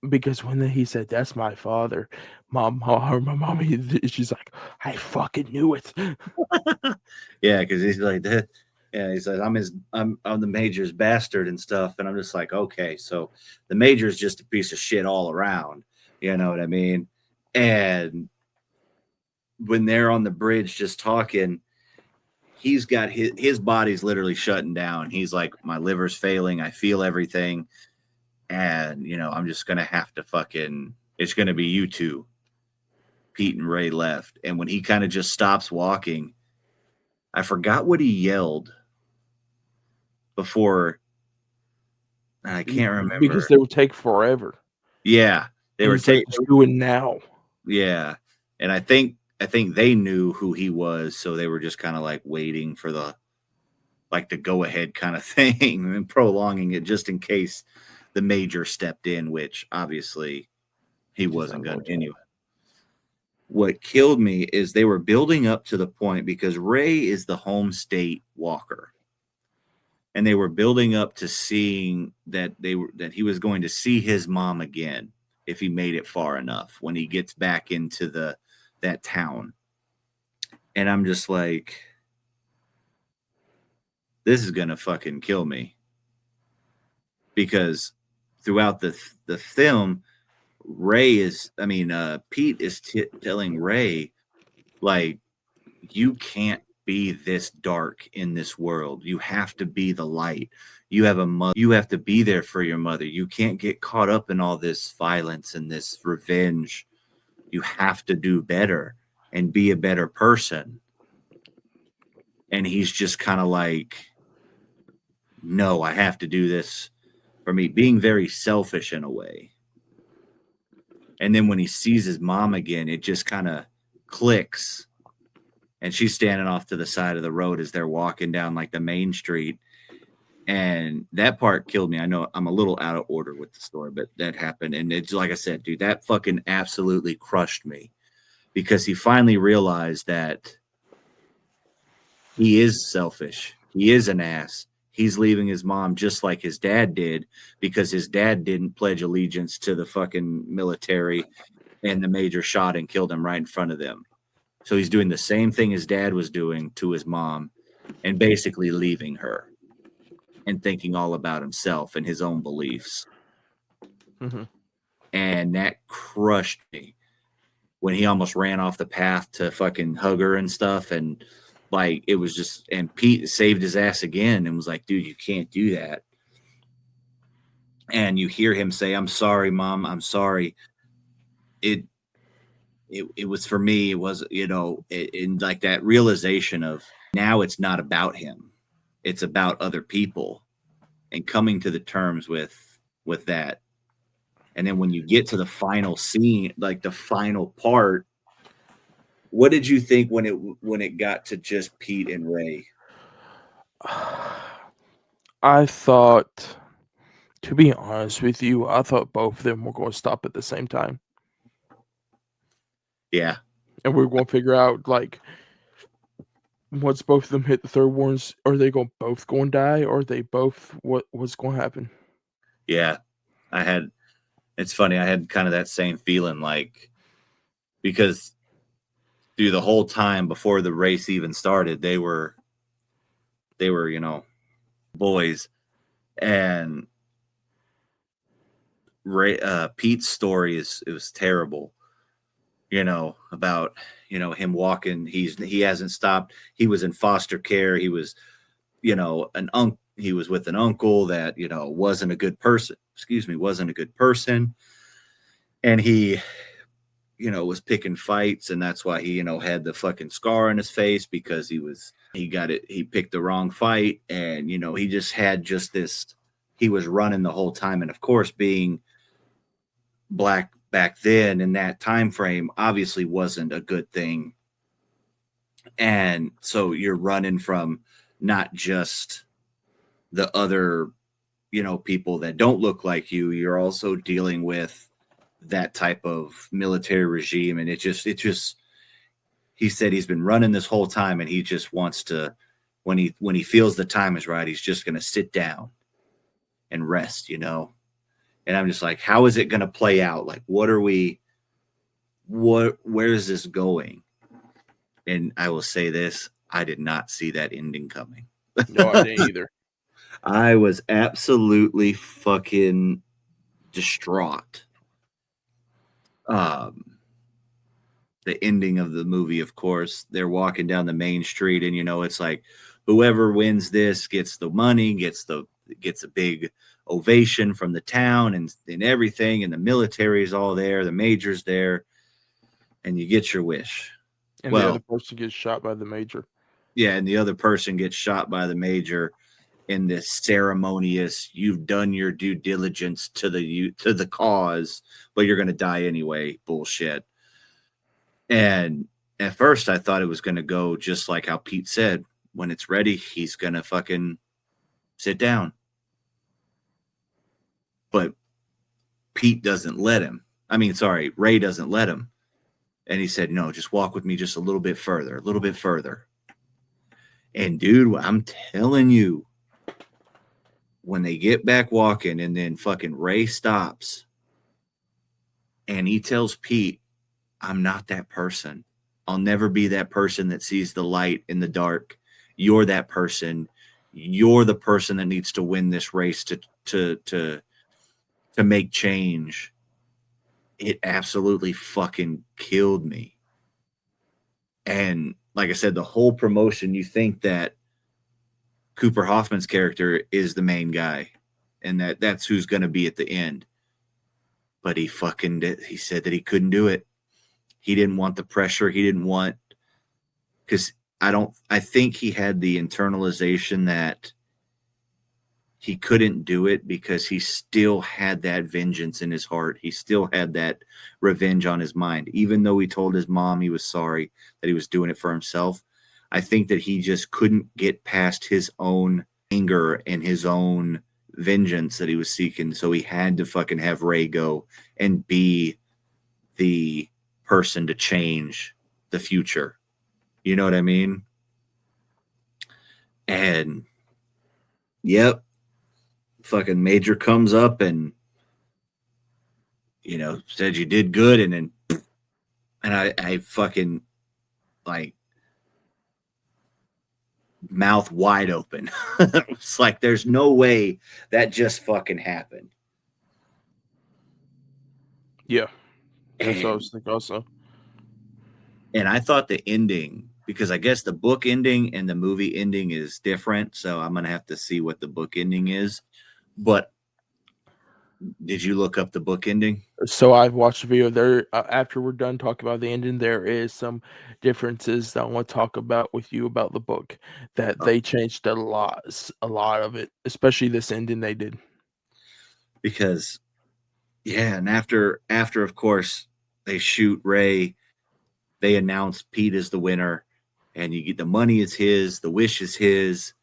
Speaker 2: Because when he said, "That's my father," my mom, she's like, "I fucking knew it."
Speaker 1: Yeah, because he's like that. Yeah, he says, I'm the Major's bastard and stuff. And I'm just like, okay, so the Major is just a piece of shit all around. You know what I mean? And when they're on the bridge just talking, he's got his body's literally shutting down. He's like, my liver's failing. I feel everything. And, I'm just going to have to it's going to be you two, Pete and Ray left. And when he kind of just stops walking, I forgot what he yelled before. I can't remember.
Speaker 2: Because they would take forever.
Speaker 1: Yeah, they
Speaker 2: And
Speaker 1: were
Speaker 2: he's like,
Speaker 1: taking.
Speaker 2: just do it now.
Speaker 1: Yeah, and I think they knew who he was, so they were just kind of like waiting for the go ahead kind of thing and prolonging it just in case the major stepped in, which obviously he wasn't going to anyway. What killed me is they were building up to the point because Ray is the home state walker. And they were building up to seeing that he was going to see his mom again if he made it far enough when he gets back into that town. And I'm just like, this is gonna fucking kill me, because throughout the film, Pete is telling Ray, like, you can't be this dark in this world. You have to be the light. You have a mother. You have to be there for your mother. You can't get caught up in all this violence and this revenge. You have to do better and be a better person. And he's just kind of like, no, I have to do this for me, being very selfish in a way. And then when he sees his mom again, it just kind of clicks. And she's standing off to the side of the road as they're walking down like the main street. And that part killed me. I know I'm a little out of order with the story, but that happened. And it's like I said, dude, that fucking absolutely crushed me, because he finally realized that he is selfish. He is an ass. He's leaving his mom just like his dad did, because his dad didn't pledge allegiance to the fucking military, and the major shot and killed him right in front of them. So he's doing the same thing his dad was doing to his mom, and basically leaving her and thinking all about himself and his own beliefs.
Speaker 2: Mm-hmm.
Speaker 1: And that crushed me when he almost ran off the path to fucking hug her and stuff. And like, it was just, and Pete saved his ass again and was like, dude, you can't do that. And you hear him say, I'm sorry, Mom, I'm sorry. It was, for me, it was, in like that realization of, now it's not about him. It's about other people, and coming to the terms with that. And then when you get to the final scene, like the final part, what did you think when it got to just Pete and Ray?
Speaker 2: I thought, to be honest with you, I thought both of them were going to stop at the same time.
Speaker 1: Yeah.
Speaker 2: And we were going to figure out, like, once both of them hit the third ones, are they both going to die, or are they both, what's going to happen?
Speaker 1: Yeah. It's funny, I had kind of that same feeling, like, because through the whole time before the race even started, they were, boys. And Pete's story it was terrible, about, him walking. He hasn't stopped. He was in foster care. He was, he was with an uncle that, wasn't a good person. And he, was picking fights, and that's why he, had the fucking scar on his face, because he picked the wrong fight. And, he just had this, he was running the whole time. And of course, being black back then in that time frame obviously wasn't a good thing. And so you're running from not just the other, people that don't look like you, you're also dealing with that type of military regime. And it just, he said he's been running this whole time, and he just wants to, when he feels the time is right, he's just going to sit down and rest, And I'm just like, how is it going to play out? Like, where is this going? And I will say this, I did not see that ending coming.
Speaker 2: No, I didn't either.
Speaker 1: I was absolutely fucking distraught. The ending of the movie, of course, they're walking down the main street, and it's like, whoever wins this gets the money, gets a big ovation from the town and everything, and the military is all there, the major's there, and you get your wish.
Speaker 2: And the other person gets shot by the major.
Speaker 1: Yeah, and the other person gets shot by the major in this ceremonious, you've done your due diligence to the cause, but you're going to die anyway bullshit. And at first I thought it was going to go just like how Pete said, when it's ready he's going to fucking sit down. But Pete doesn't let him. Ray doesn't let him. And he said, no, just walk with me just a little bit further, a little bit further. And dude, I'm telling you, when they get back walking and then fucking Ray stops and he tells Pete, I'm not that person. I'll never be that person that sees the light in the dark. You're that person. You're the person that needs to win this race to make change. It absolutely fucking killed me. And like I said, the whole promotion, you think that Cooper Hoffman's character is the main guy and that's who's going to be at the end. But he said that he couldn't do it. He didn't want the pressure. He didn't want, because I think he had the internalization that he couldn't do it because he still had that vengeance in his heart. He still had that revenge on his mind. Even though he told his mom he was sorry that he was doing it for himself, I think that he just couldn't get past his own anger and his own vengeance that he was seeking. So he had to fucking have Ray go and be the person to change the future. You know what I mean? And yep, fucking Major comes up and said you did good, and then I fucking like mouth wide open. It's like there's no way that just fucking happened.
Speaker 2: Yeah. That's what I was thinking also.
Speaker 1: And I thought the ending, because I guess the book ending and the movie ending is different, so I'm going to have to see what the book ending is. But did you look up the book ending?
Speaker 2: So I've watched a video there. After we're done talking about the ending, there is some differences that I want to talk about with you about the book, that they changed a lot of it, especially this ending they did.
Speaker 1: Because, yeah, and after of course they shoot Ray, they announce Pete is the winner, and you get the money is his, the wish is his,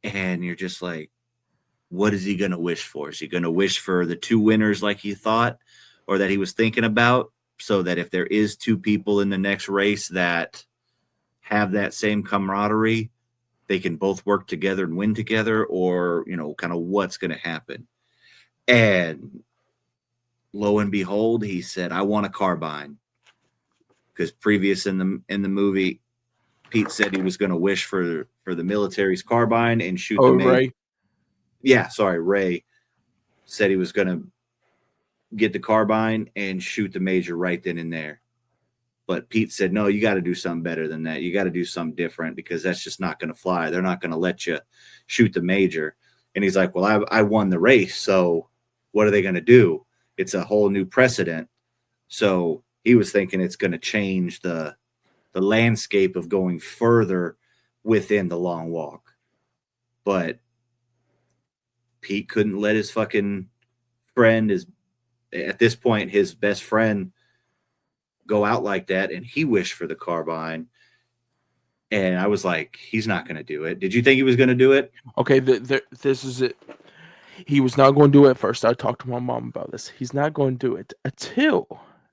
Speaker 1: and you're just like, what is he going to wish for? Is he going to wish for the two winners like he thought or that he was thinking about, so that if there is two people in the next race that have that same camaraderie, they can both work together and win together, or, kind of what's going to happen? And lo and behold, he said, I want a carbine. Because previous in the movie, Pete said he was going to wish for the military's carbine and shoot the major.
Speaker 2: Ray.
Speaker 1: Yeah, sorry, Ray said he was going to get the carbine and shoot the major right then and there. But Pete said, no, you got to do something better than that. You got to do something different, because that's just not going to fly. They're not going to let you shoot the major. And he's like, well, I won the race, so what are they going to do? It's a whole new precedent. So he was thinking it's going to change the landscape of going further within the long walk. But Pete couldn't let his fucking friend, at this point, his best friend, go out like that, and he wished for the carbine. And I was like, he's not going to do it. Did you think he was going to do it?
Speaker 2: Okay, this is it. He was not going to do it at first. I talked to my mom about this. He's not going to do it until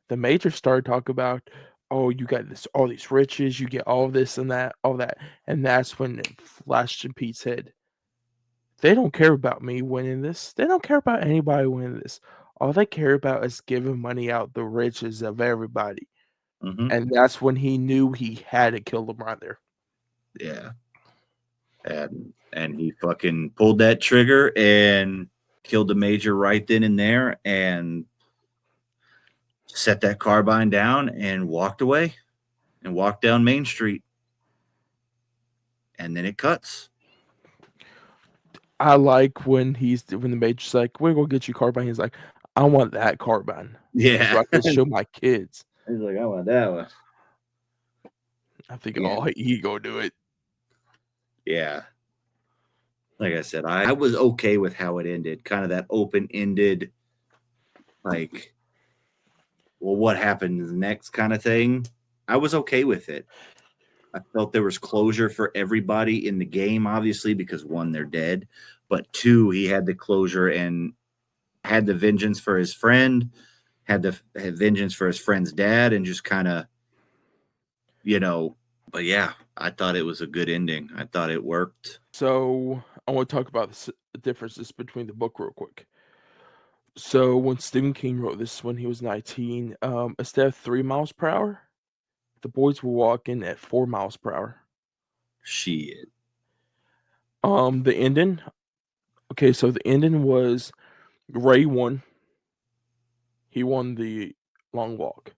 Speaker 2: the major started talking about, oh, you got all these riches, you get all this and that, all that. And that's when it flashed in Pete's head. They don't care about me winning this. They don't care about anybody winning this. All they care about is giving money out the riches of everybody.
Speaker 1: Mm-hmm.
Speaker 2: And that's when he knew he had to kill them right there.
Speaker 1: Yeah. And he fucking pulled that trigger and killed the major right then and there, and set that carbine down and walked away and walked down Main Street. And then it cuts.
Speaker 2: I like when the major's like, we're gonna get you carbine. He's like, I want that carbine.
Speaker 1: Yeah.
Speaker 2: So I can show my kids.
Speaker 1: He's like, I want that one.
Speaker 2: I think
Speaker 1: Yeah.
Speaker 2: all he go do it.
Speaker 1: Yeah. Like I said, I was okay with how it ended. Kind of that open-ended, like, well, what happens next kind of thing. I was okay with it. I felt there was closure for everybody in the game, obviously, because one, they're dead, but two, he had the closure and had the vengeance for his friend, had vengeance for his friend's dad, and just kind of, but yeah, I thought it was a good ending. I thought it worked.
Speaker 2: So I want to talk about the differences between the book real quick. So when Stephen King wrote this when he was 19, instead of 3 miles per hour, the boys were walking at 4 miles per hour.
Speaker 1: Shit.
Speaker 2: The ending. Okay, so the ending was Ray won. He won the long walk.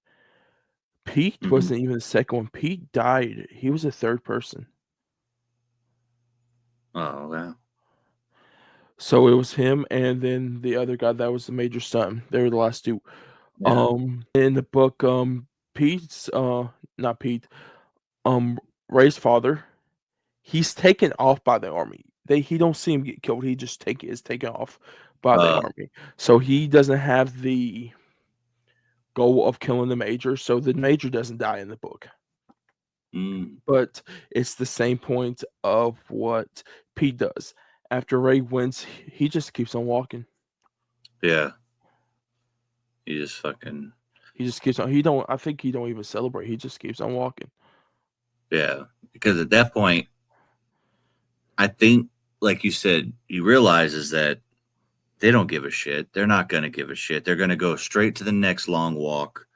Speaker 2: Pete wasn't even the second one. Pete died. He was the third person.
Speaker 1: Oh, wow.
Speaker 2: So it was him and then the other guy that was the major stunt. They were the last two.
Speaker 1: Yeah.
Speaker 2: In the book, Pete's not Pete, Ray's father, he's taken off by the army. He don't see him get killed. He just is taken off by the army. So he doesn't have the goal of killing the major. So the major doesn't die in the book. But it's the same point of what Pete does. After Ray wins, he just keeps on walking.
Speaker 1: Yeah. He just
Speaker 2: keeps on. I think he don't even celebrate. He just keeps on walking.
Speaker 1: Yeah. Because at that point, I think, like you said, you realize is that they don't give a shit. They're not going to give a shit. They're going to go straight to the next long walk,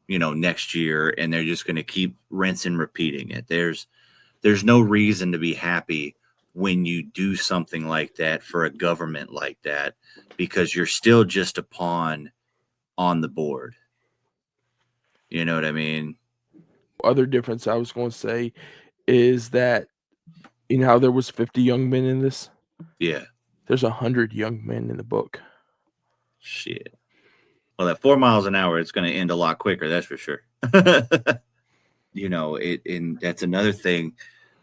Speaker 1: next year, and they're just going to keep rinsing, repeating it. There's no reason to be happy when you do something like that for a government like that, because you're still just a pawn on the board. You know what I mean?
Speaker 2: Other difference I was going to say is that how there was 50 young men in this.
Speaker 1: Yeah.
Speaker 2: There's 100 young men in the book.
Speaker 1: Shit. Well, at 4 miles an hour, it's going to end a lot quicker. That's for sure. And that's another thing.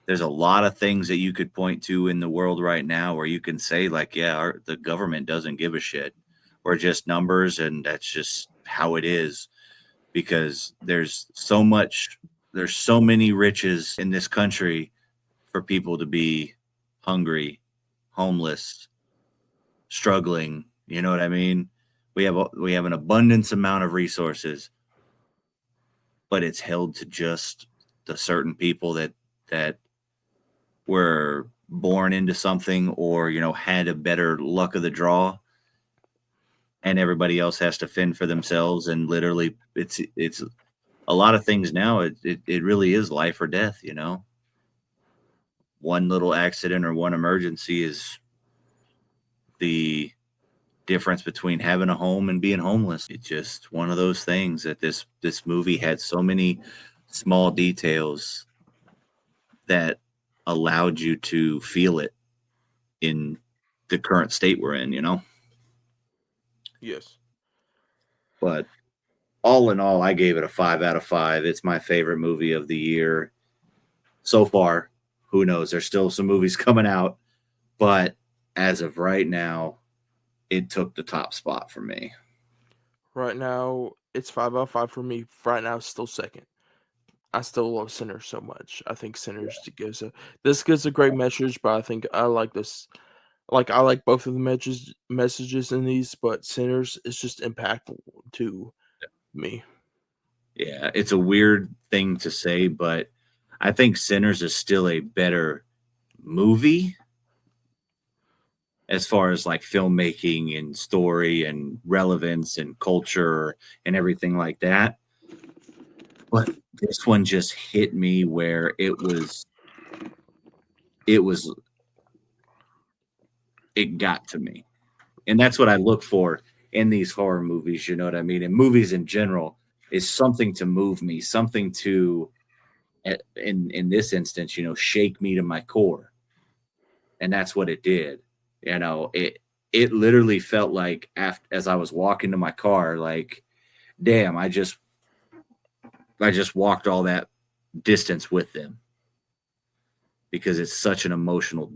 Speaker 1: There's a lot of things that you could point to in the world right now where you can say, like, yeah, the government doesn't give a shit. We're just numbers, and that's just how it is. Because there's so many riches in this country for people to be hungry, homeless, struggling. You know what I mean? We have an abundance amount of resources, but it's held to just the certain people that were born into something or had a better luck of the draw, and everybody else has to fend for themselves. And literally, it's a lot of things now. It really is life or death. One little accident or one emergency is the difference between having a home and being homeless. It's just one of those things that this movie had so many small details that allowed you to feel it in the current state we're in,
Speaker 2: Yes.
Speaker 1: But all in all, I gave it a 5 out of 5. It's my favorite movie of the year so far. Who knows? There's still some movies coming out, but as of right now, it took the top spot for me.
Speaker 2: Right now, it's 5 out of 5 for me. Right now, it's still second. I still love Sinners so much. I think Sinners gives a great message, but I think I like this. Like, I like both of the messages in these, but Sinners is just impactful to me.
Speaker 1: Yeah, it's a weird thing to say, but I think Sinners is still a better movie as far as like filmmaking and story and relevance and culture and everything like that. But this one just hit me where it got to me. And that's what I look for in these horror movies, you know what I mean? And movies in general is something to move me, something to in this instance, shake me to my core. And that's what it did. It literally felt like as I was walking to my car, like, damn, I just walked all that distance with them because it's such an emotional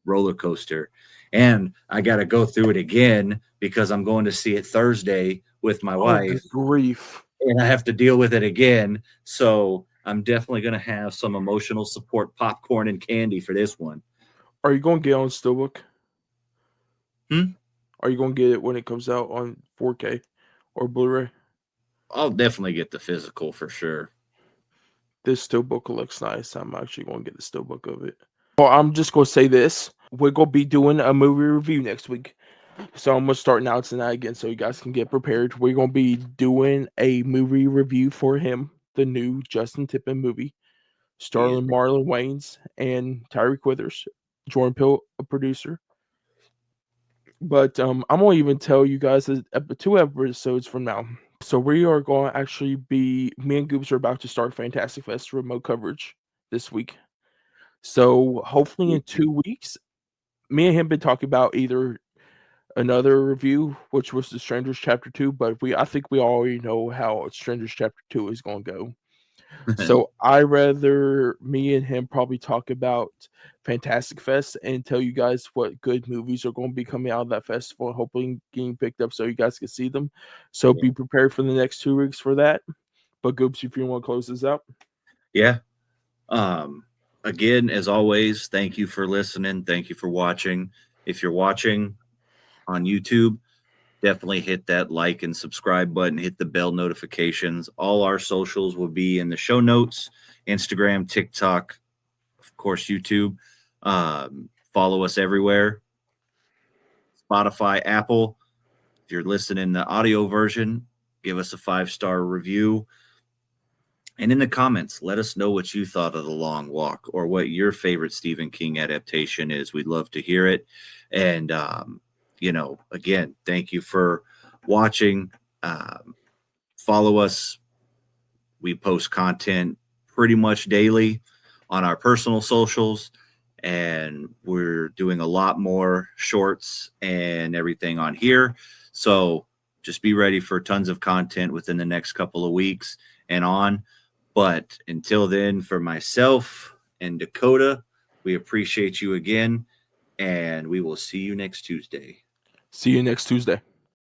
Speaker 1: roller coaster. And I got to go through it again because I'm going to see it Thursday with my
Speaker 2: Oh,
Speaker 1: wife,
Speaker 2: good grief.
Speaker 1: and I have to deal with it again. So I'm definitely going to have some emotional support popcorn and candy for this one.
Speaker 2: Are you going to get on Steelbook?
Speaker 1: Hmm?
Speaker 2: Are you going to get it when it comes out on 4K or Blu-ray?
Speaker 1: I'll definitely get the physical for sure.
Speaker 2: This Steelbook looks nice. I'm actually going to get the Steelbook of it. Well, I'm just going to say this. We're going to be doing a movie review next week. So I'm going to start now tonight again so you guys can get prepared. We're going to be doing a movie review for him, the new Justin Tippin movie, starring Marlon Wayans and Tyreek Withers, Jordan Peele, a producer. But I'm going to even tell you guys that 2 episodes from now. So we are going to actually me and Goops are about to start Fantastic Fest remote coverage this week. So hopefully in 2 weeks, me and him been talking about either another review, which was The Strangers Chapter 2, but I think we already know how Strangers Chapter 2 is going to go. So I rather me and him probably talk about Fantastic Fest and tell you guys what good movies are going to be coming out of that festival, hopefully getting picked up so you guys can see them. So be prepared for the next 2 weeks for that. But Goops, if you want to close this out.
Speaker 1: Yeah. Again, as always, thank you for listening. Thank you for watching. If you're watching on YouTube, definitely hit that like and subscribe button, hit the bell notifications. All our socials will be in the show notes, Instagram, TikTok, of course, YouTube. Follow us everywhere. Spotify, Apple. If you're listening the audio version, give us a 5-star review. And in the comments, let us know what you thought of The Long Walk or what your favorite Stephen King adaptation is. We'd love to hear it. And, again, thank you for watching. Follow us. We post content pretty much daily on our personal socials. And we're doing a lot more shorts and everything on here. So just be ready for tons of content within the next couple of weeks and on. But until then, for myself and Dakota, we appreciate you again, and we will see you next Tuesday.
Speaker 2: See you next Tuesday.